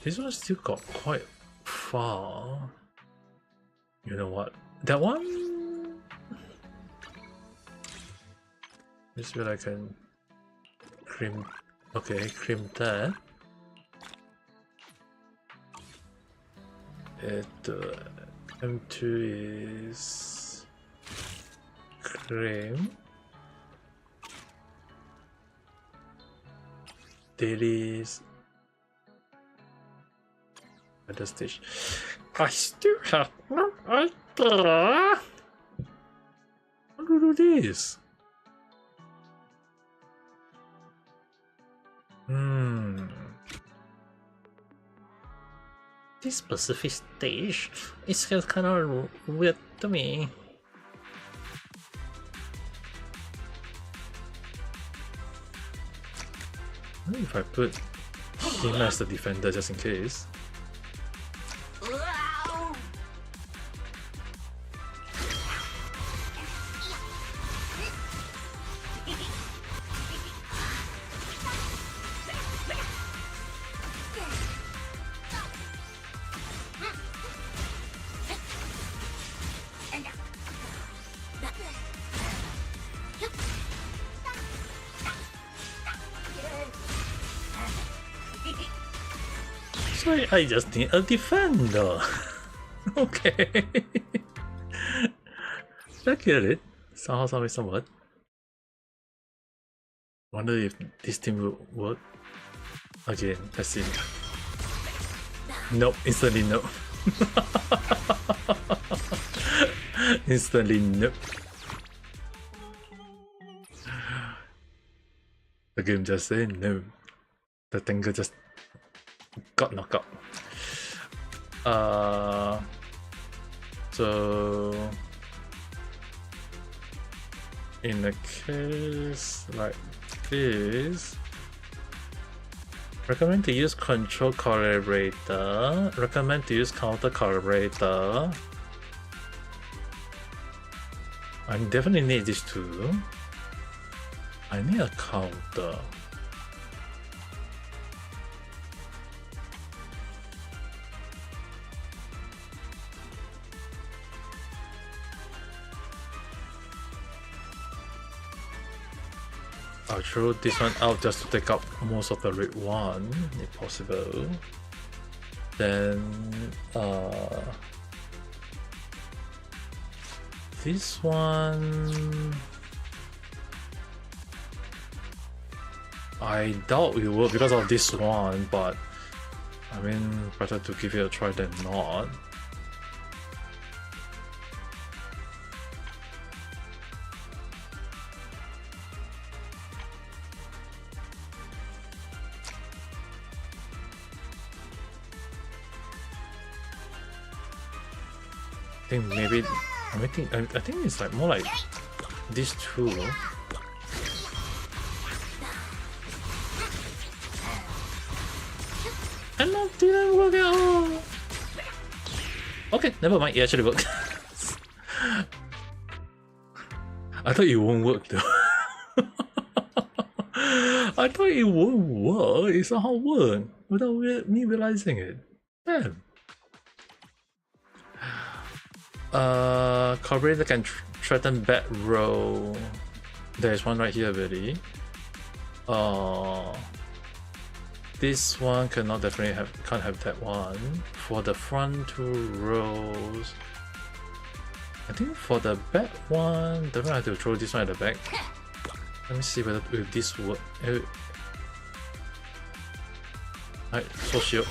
This one still got quite far. You know what? That one? This where I can cream. Okay, cream that. M2 is cream. Dailies. At the stage. I still have no idea how to do this. This specific stage is kind of weird to me. Maybe if I put him as the defender just in case. I just need a defender. Okay. I get it. Somehow, somewhat. Wonder if this team will work. Again, let's see. Nope, instantly no. Instantly nope. The game just said no. The Tengu just got knocked out. So in a case like this, recommend to use control calibrator, recommend to use counter calibrator. I definitely need these two. I need a counter. I'll throw this one out just to take up most of the red one, if possible. Then this one, I doubt it will because of this one, but I mean, better to give it a try than not. I think maybe I think it's like more like these two. And that didn't work at all. Okay, never mind. It actually worked. I thought it won't work though. I thought it won't work. It somehow worked without me realizing it. Damn. Carburetor can threaten back row. There's one right here already. This one cannot definitely can't have that one. For the front two rows, I think for the back one, definitely have to throw this one at the back. Let me see whether with this work. Alright, so shield.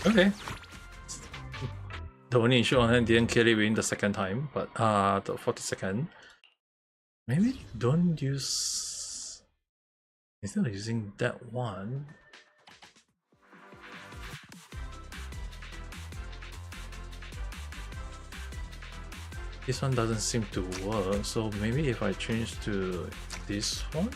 Okay. The only issue on hand didn't kill it within the second time, but the 42nd. Maybe don't use, instead of using that one. This one doesn't seem to work, so maybe if I change to this one.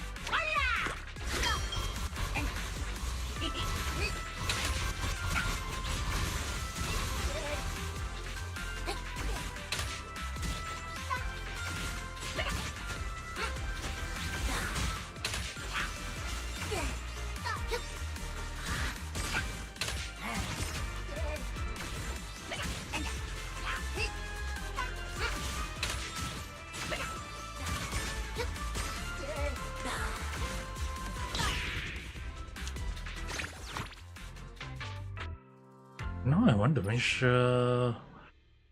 Now I want to make sure,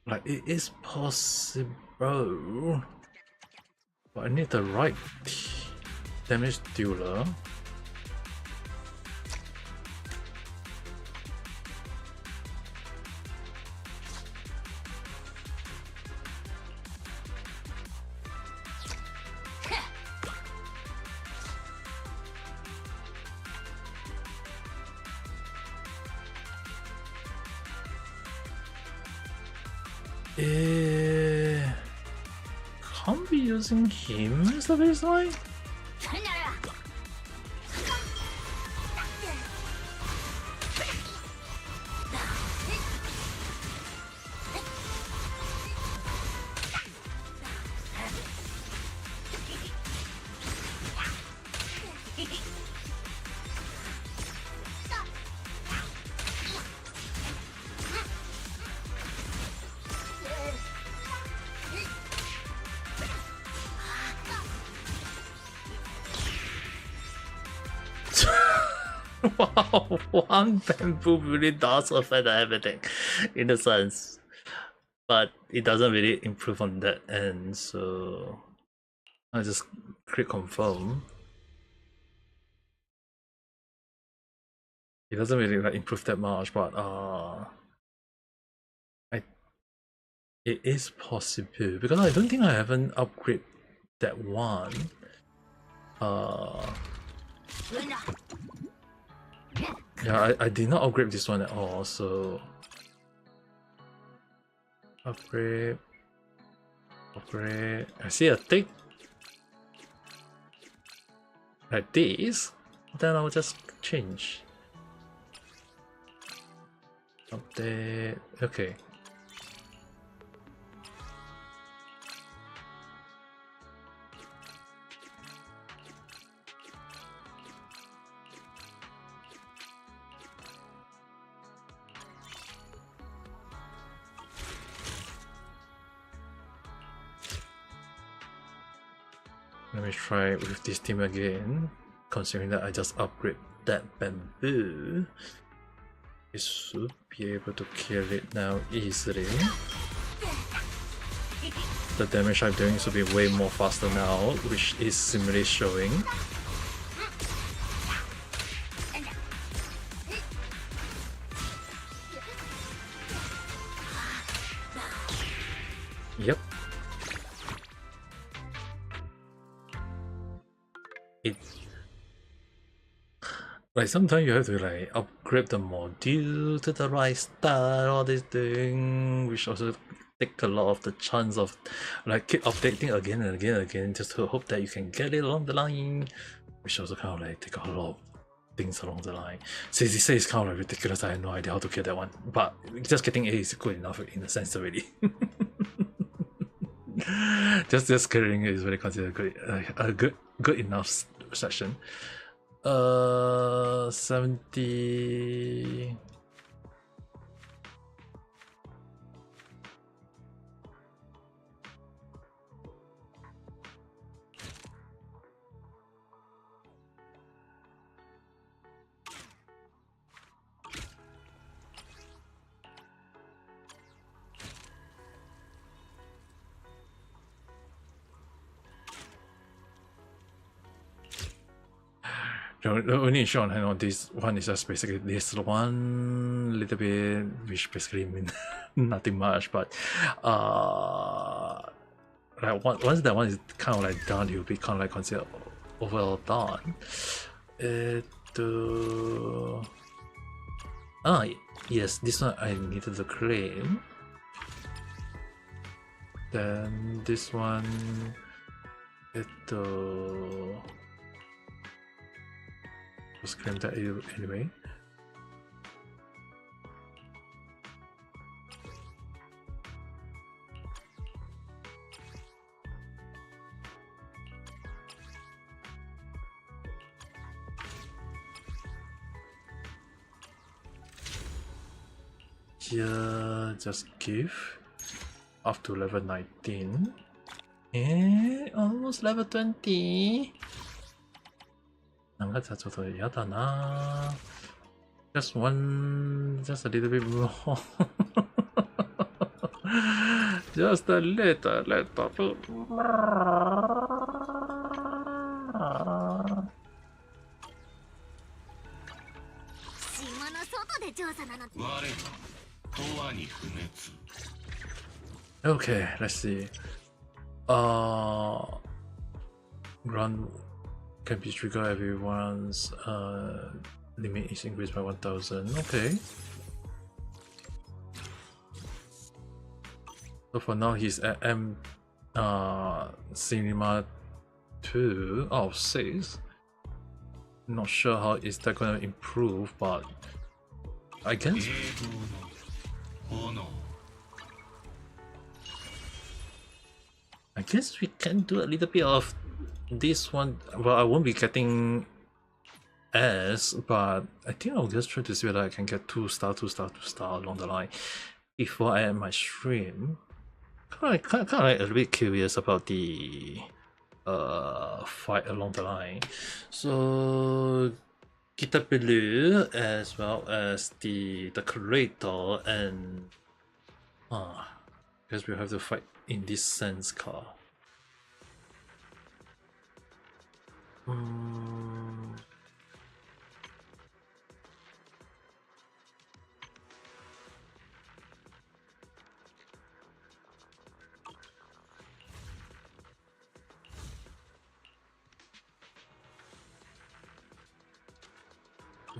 like, it is possible, but I need the right damage dealer. Can't be using him as the baseline? Wow, one bamboo really does affect everything in a sense, but it doesn't really improve on that end. So I just click confirm. It doesn't really like improve that much, but it is possible because I don't think I haven't upgraded that one. Yeah, I did not upgrade this one at all, so upgrade. I see a tick like this, then I'll just change. Update. Okay. Let me try with this team again, considering that I just upgrade that bamboo. I should be able to kill it now easily. The damage I'm doing should be way more faster now, which is similarly showing. Yep. Like sometimes you have to like upgrade the module to the right style, all this thing, which also take a lot of the chance of like keep updating again and again and again just to hope that you can get it along the line, which also kind of like take a lot of things along the line. ZZZ is kind of like ridiculous. I have no idea how to get that one, but just getting A is good enough in a sense already. just clearing it is really considered good, a good enough session. 70. The only issue on hand on this one is just basically this one little bit, which basically means nothing much, but like once that one is kind of like done, it will be kind of like considered overall done. Yes, this one I needed to claim. Then this one, just claim that anyway. Yeah, just give up to level 19 and almost level 20. なんかちょっとやだな。Just a little bit more. Just a little bit more. 島の外で調査なの。Okay, let's see. Run can be triggered. Everyone's limit is increased by 1000. Okay. So for now he's at Cinema 2 out of 6. Not sure how is that gonna improve, but I guess. I guess we can do a little bit of this one. Well, I won't be getting S, but I think I'll just try to see whether I can get 2 star along the line before I end my stream. Kind of like a little bit curious about the fight along the line. So Guitar Blue as well as the creator, and guess we have to fight in this sense car.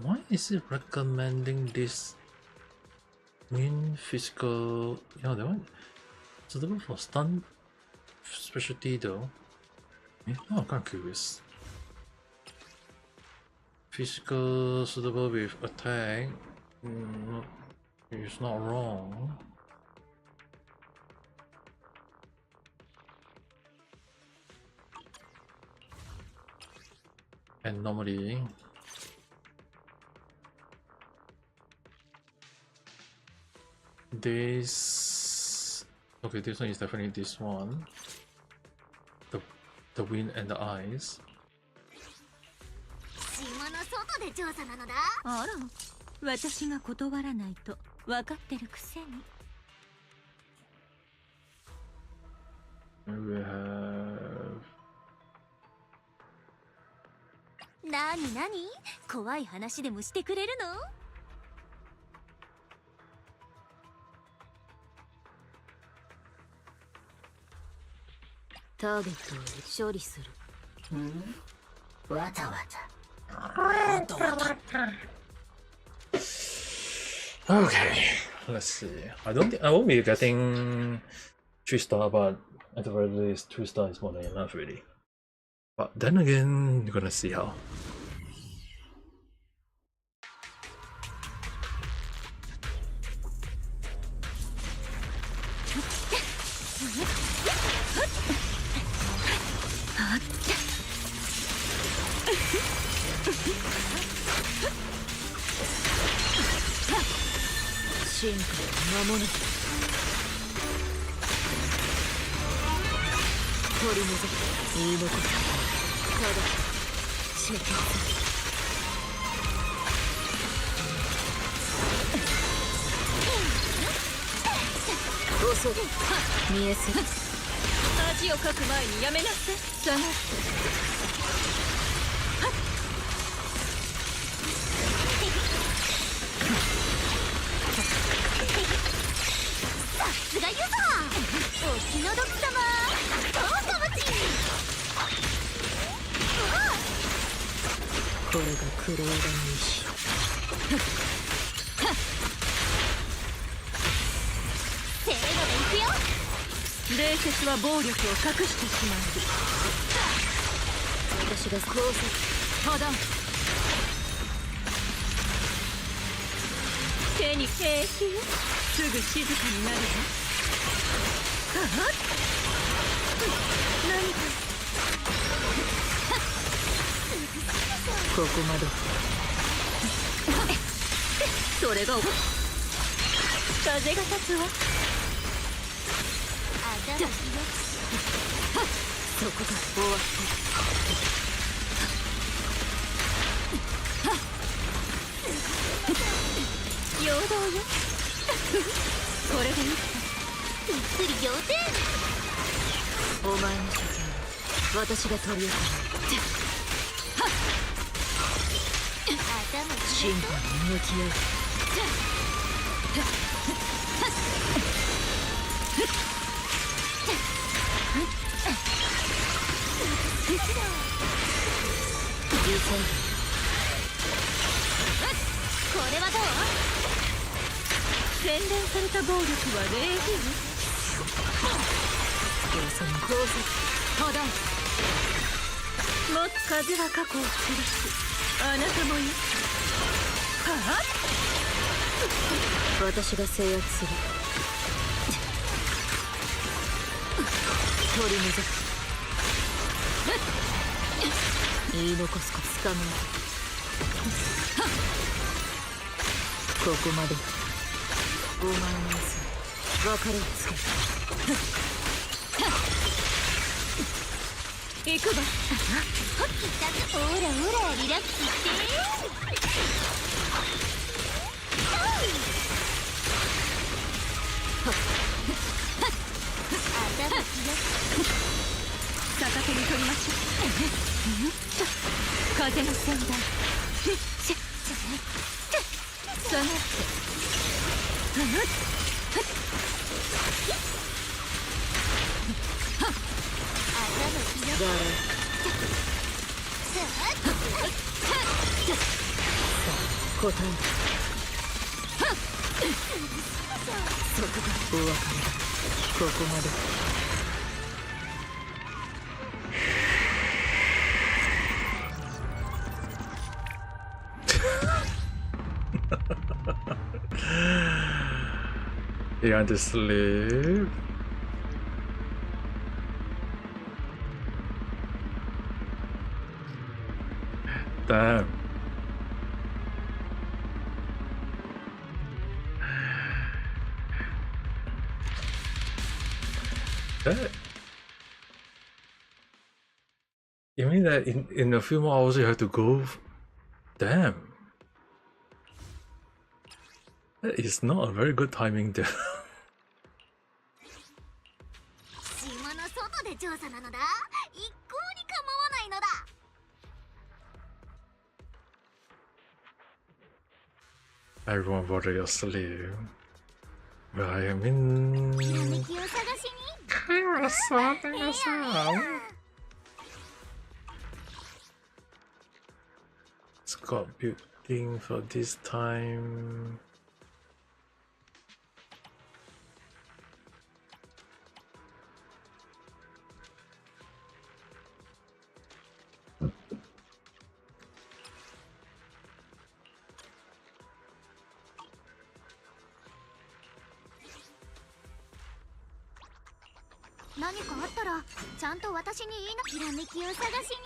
Why is it recommending this main physical? Yeah, that one suitable for stun specialty though. Oh, I'm kind of curious. Physical suitable with attack. It's not wrong. And normally. This okay, this one is definitely this one. The wind and the eyes. 島の外で調査なのだ。あら、私が断らないと分かってるくせに。We have なになに、怖い話でもしてくれるの？ターゲットを処理する。わたわた。okay. Let's see. I don't think I won't be getting 3-star, but at the very least 2-star is more than enough, really. But then again, you're gonna see how.見えすぎ。恥をかく前にやめなさい。下がって。さすがユザー。お気の毒様。どうかもち。これがクローダの意志。せーのでいくよ。冷徹は暴力を隠してしまう。私が工作破断。手に平気よ。すぐ静かになるわ。何かここまで。それが風が立つわ。そこが終わった。陽動よ。これでいいか。びっくり仰天。お前の所見私が取り行う。審判に向き合う。これはどう？洗練された暴力は礼儀よ。その工作破断。もっと風は過去を吊るす。あなたもよ。はあ？私が制圧する。取り除く。言い残すか捕まえる。ここまで。お前のやつ別れをつける。行くわ。ほらほらリラックスして。逆手に取りましょう。風の旋盤。下がって。答えそこがお別れだ。ここまで。You want to sleep? Damn. That, you mean that in a few more hours you have to go? Damn. That is not a very good timing there. 島の外で調査なのだ。一向に構わないのだ。I won't bother your sleep. But I am in... ひらめきを探しに。Scott building for this time.「何かあったらちゃんと私に言いな。ひらめきを探しに。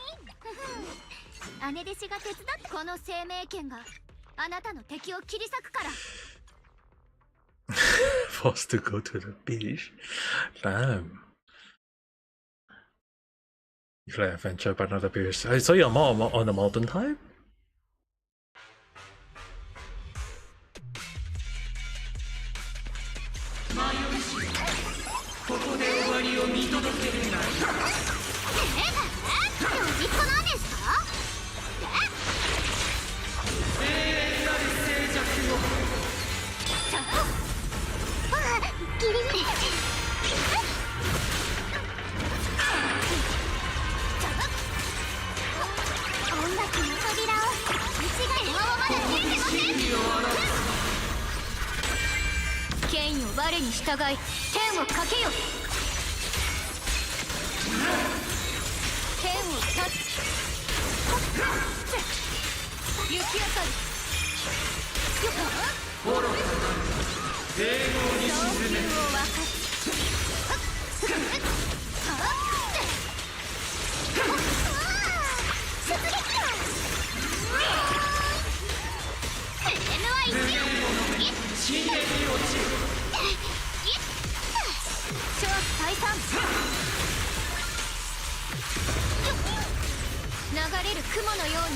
姉弟子が手伝ってこの生命権があなたの敵を切り裂くから。Forced to go to the beach. Damn. You play adventure but not a beach. So you're more on the mountain type?我に従い天をかけよ。天を立つ。雪明かり。よっ。愚かなる霊能に沈め。を分かつ。出撃だ。死んでに落ちる。超再三。流れる雲のように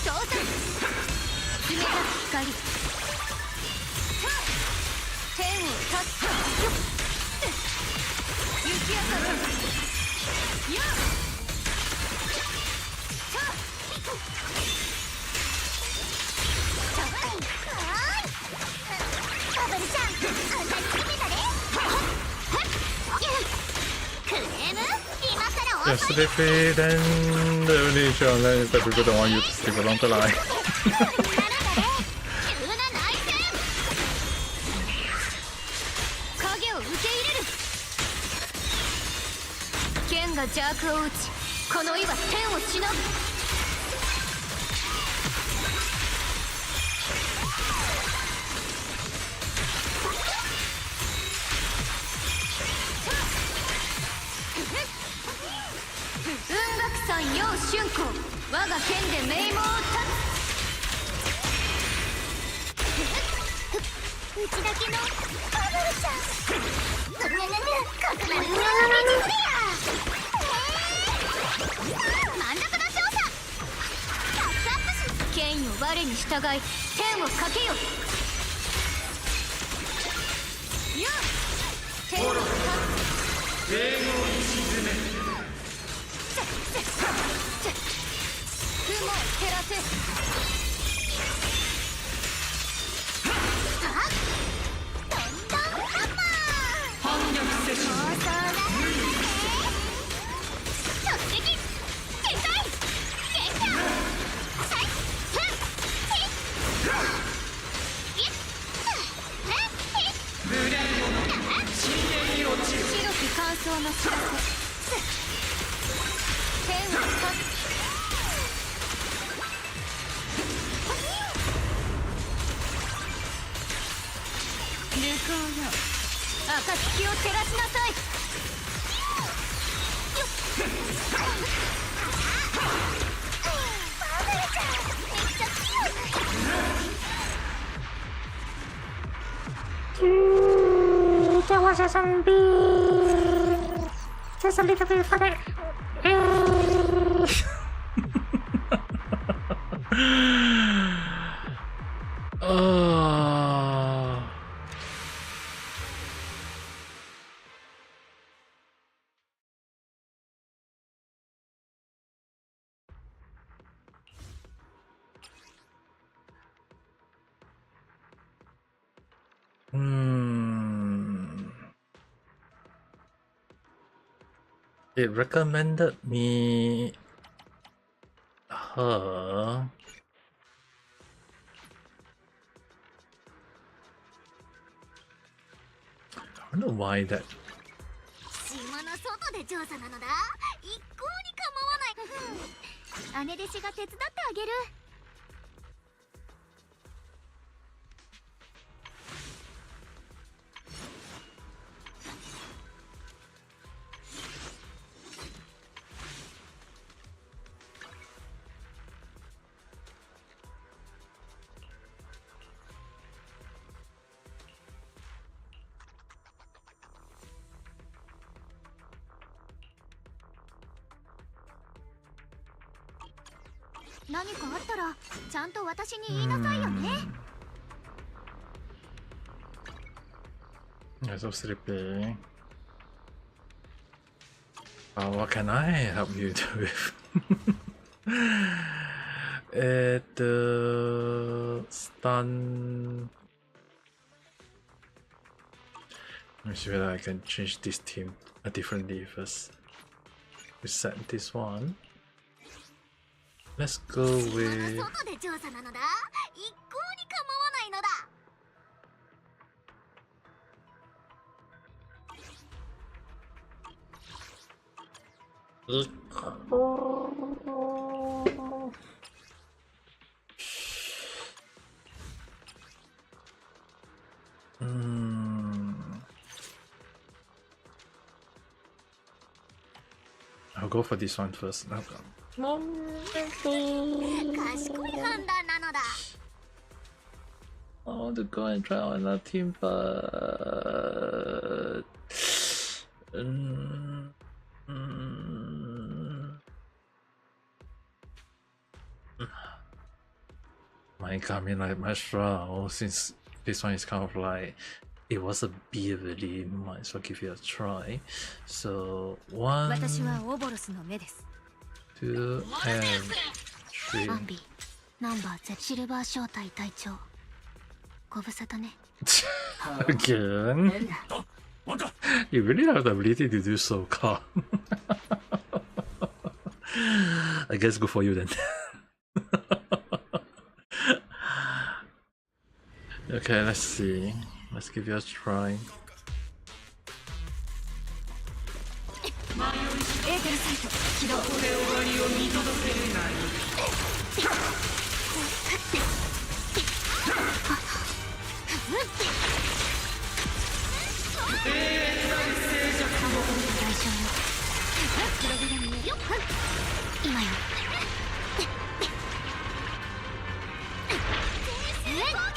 操作。決めた光。天を立つ。雪明かり。よっ。バブルちゃん、あんなに決めたね。You're sleepy, then the only issue on that is that people don't want you to sleep along the line. 影を受け入れる。剣が邪悪を打ち、この意は天をしのぐ。雲岳山陽春光、我が剣で名門を立つ。うちだけのバブルちゃん。ここなる上の道や。従い天をかけよ。やあ天をかけ英語に沈め雲を照らせ。あっどんどんハンマー反逆せし放送だ。突撃限界限界はいふんひっいっひっ無礼者深淵に落ちる。白き乾燥の知らせ天をかけ流行よ暁を照らしなさい。よっバブルちゃんめっちゃ強い。There was a zombie. Just a little bit funny. It recommended me her. I don't know why that. 島の外で調査なのだ。一向に構わない。姉弟子が手伝ってあげる。何かあったらちゃんと私に言いなさいよね。I'm so sleepy. What can I help you do with? Stun. Let me see whether I can change this team differently first. Reset this one. Let's go with. 外で調査なのだ。一向に構わないのだ。I'll go for this one first. 賢い判断なのだ。I want to go and try on another team, but my God, I mean, like my Sharou, since this one is kind of like it was a B, really might as well give it a try. So 私は 1, オボロスの目です。 2, and 3. アンビナンバー Z シルバー小隊隊長。ご無沙汰ね。Again? You really have the ability to do so, Carl. I guess good for you then. Okay, let's see. Let's give you a try. エーテルサイト起動。これ終わりを見届けれない。今よ。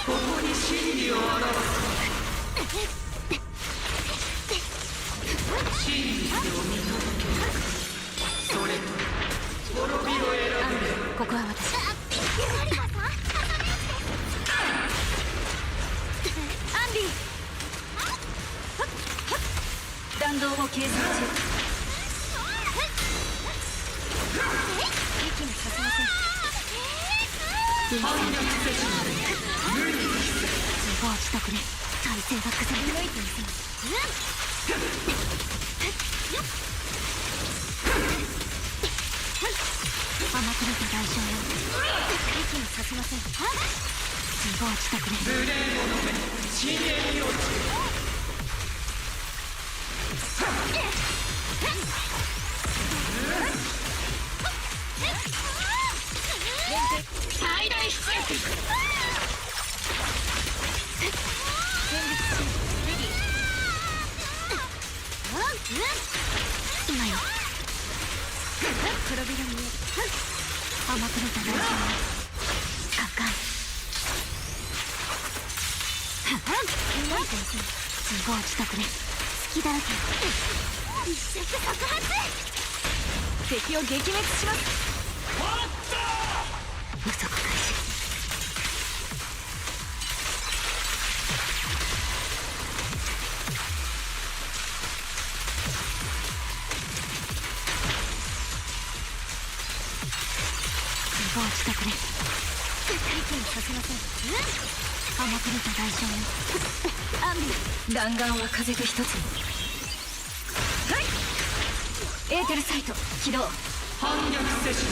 ここに真理を表す。真実を見届け。それと滅びを選ぶ。ここは私。息にさせません。自業自得で体勢が崩れ抜いてみせます。甘くれた代償よ。息にさせません。自業自得で最大出力。今よ。黒びら見える。甘くれた代償よ。カカン。動いてみせる。自業自得で隙だらけ。一触即発。敵を撃滅します。無足開始。自業自得で息にさせません。甘くれた代償よ。アンビ弾丸は風と一つに。はいエーテルサイト起動。反逆セッション。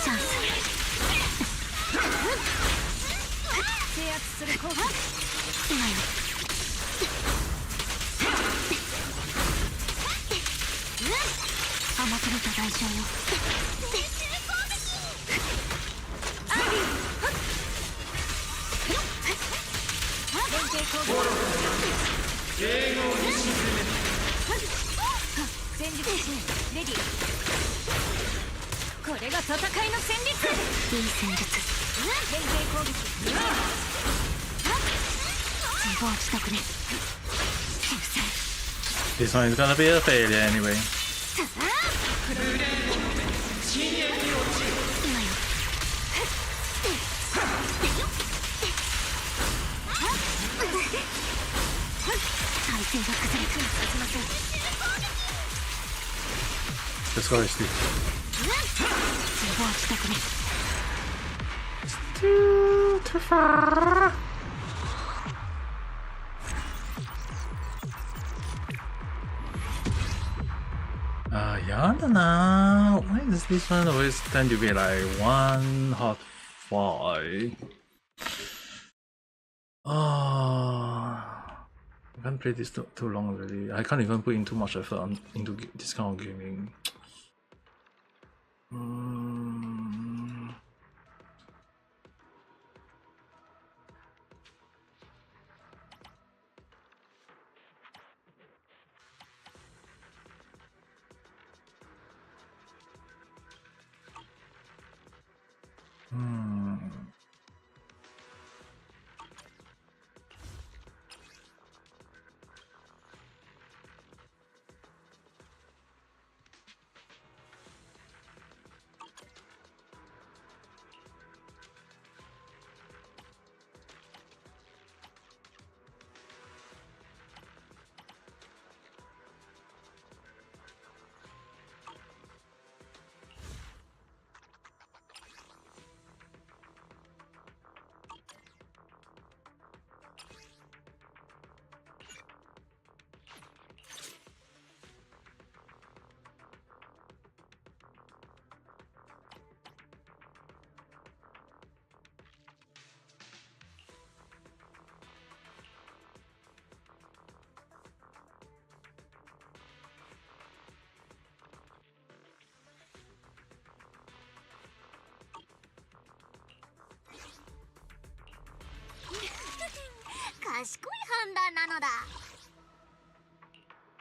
チャンス。制圧する効果。今よ。甘くれた代償よ。アンビ連携攻撃。迎合に沈める。戦術支援レディ。これが戦いの戦術。いい戦術。連携攻撃。自業自得で修正。 This one is gonna be a failure anyway. 今よ。体勢が崩れてさせません。 Let's go, Steve. 自業自得で Too far. Yada na. Why does this one always tend to be like one hot fight? I can't play this too long already. I can't even put in too much effort into this kind of gaming.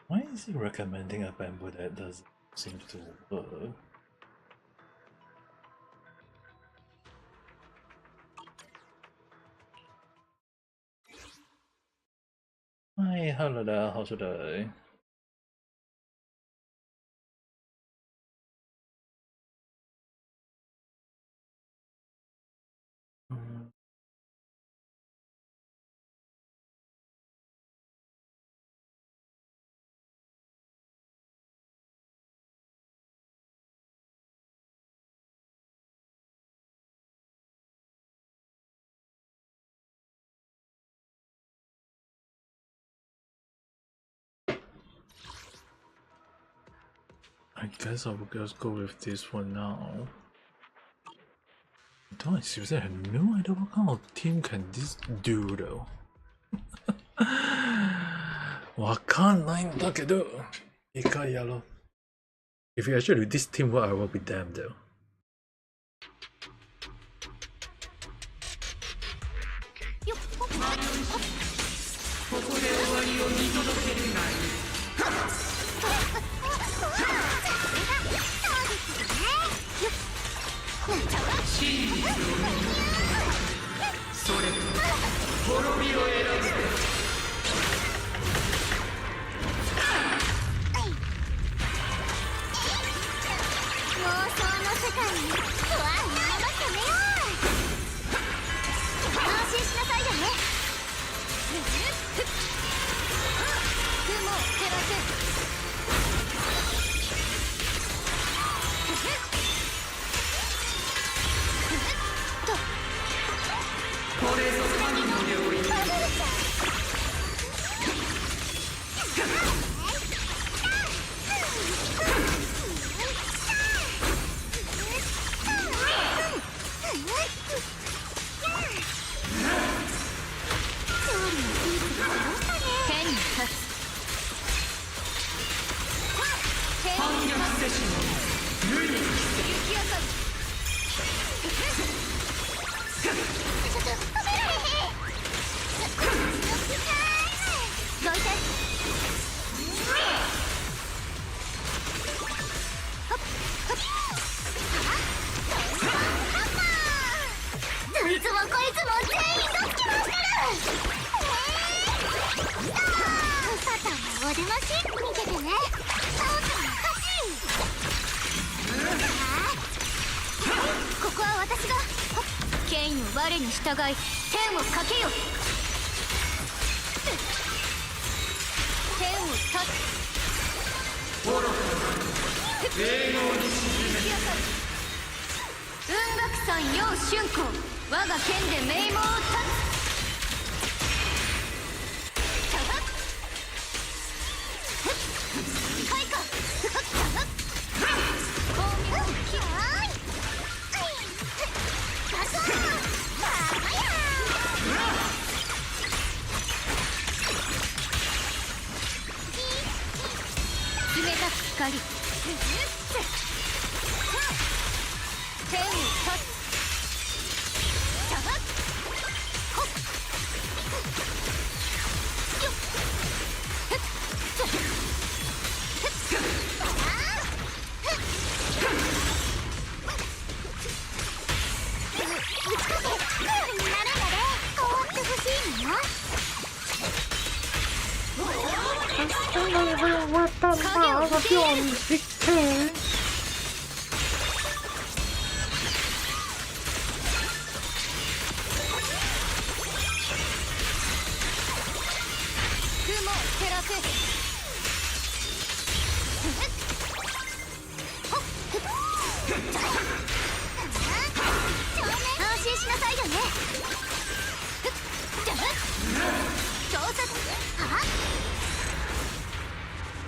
Why is he recommending a bamboo that doesn't seem to work? Hi, hello there, how's your day? I guess I will just go with this for now. I seriously have no idea what kind of team can this do though. わかんないんだけど、一回やろう。If you actually do this teamwork, I will be damned though.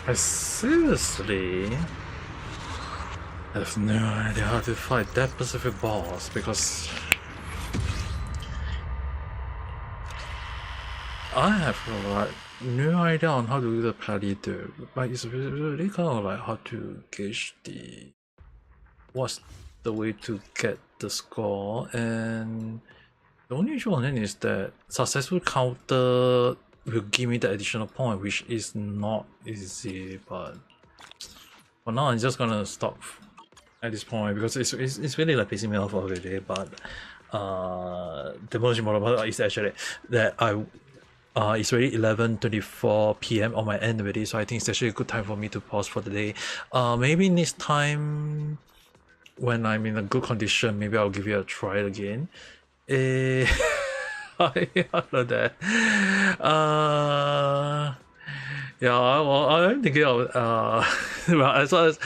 I seriously have no idea how to fight that specific boss because I have like no idea on how to do the parry though. But it's really kind of like how to gauge the what's the way to get the score, and the only issue on it is that successful counter will give me the additional point, which is not easy. But for now, I'm just gonna stop at this point because it's really like pissing me off already. But the most important is actually that it's already 11:24 p.m. on my end already, so I think it's actually a good time for me to pause for the day. Maybe next time when I'm in a good condition, maybe I'll give it a try again. I love that. Yeah, well, I'm thinking of well, as well as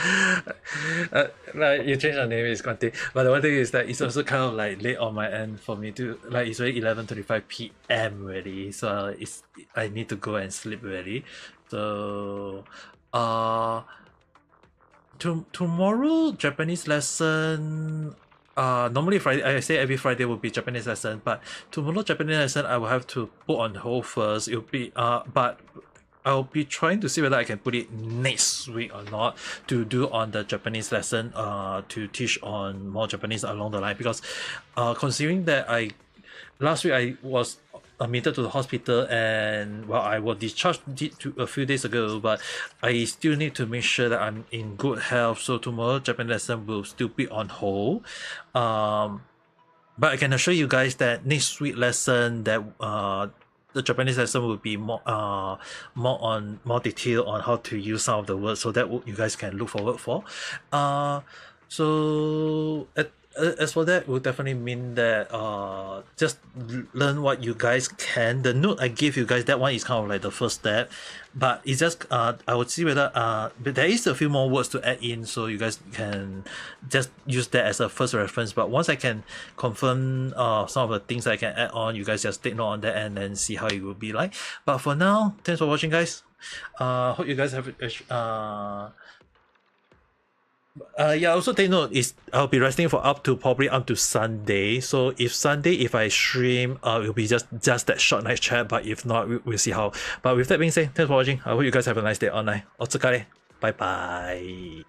like you change the name is Conti, but the one thing is that it's also kind of like late on my end for me to like it's already 11:35 p.m. already, so I need to go and sleep already. So tomorrow Japanese lesson. Normally Friday, I say every Friday will be Japanese lesson, but tomorrow Japanese lesson I will have to put on hold first. It'll be but I'll be trying to see whether I can put it next week or not to do on the Japanese lesson to teach on more Japanese along the line, because considering that last week I was admitted to the hospital and well I was discharged a few days ago, but I still need to make sure that I'm in good health, so tomorrow Japanese lesson will still be on hold. But I can assure you guys that next week lesson that the Japanese lesson will be more detailed on how to use some of the words, so that you guys can look forward for. So as for that, will definitely mean that just learn what you guys can. The note I give you guys, that one is kind of like the first step, but it's just I would see whether but there is a few more words to add in, so you guys can just use that as a first reference. But once I can confirm some of the things I can add on, you guys just take note on that and then see how it will be like. But for now, thanks for watching, guys. Hope you guys have yeah, also take note is I'll be resting for probably up to Sunday. So if Sunday, if I stream, it will be just that short night chat. But if not, we'll see how. But with that being said, thanks for watching. I hope you guys have a nice day online. Otsukare. Bye bye.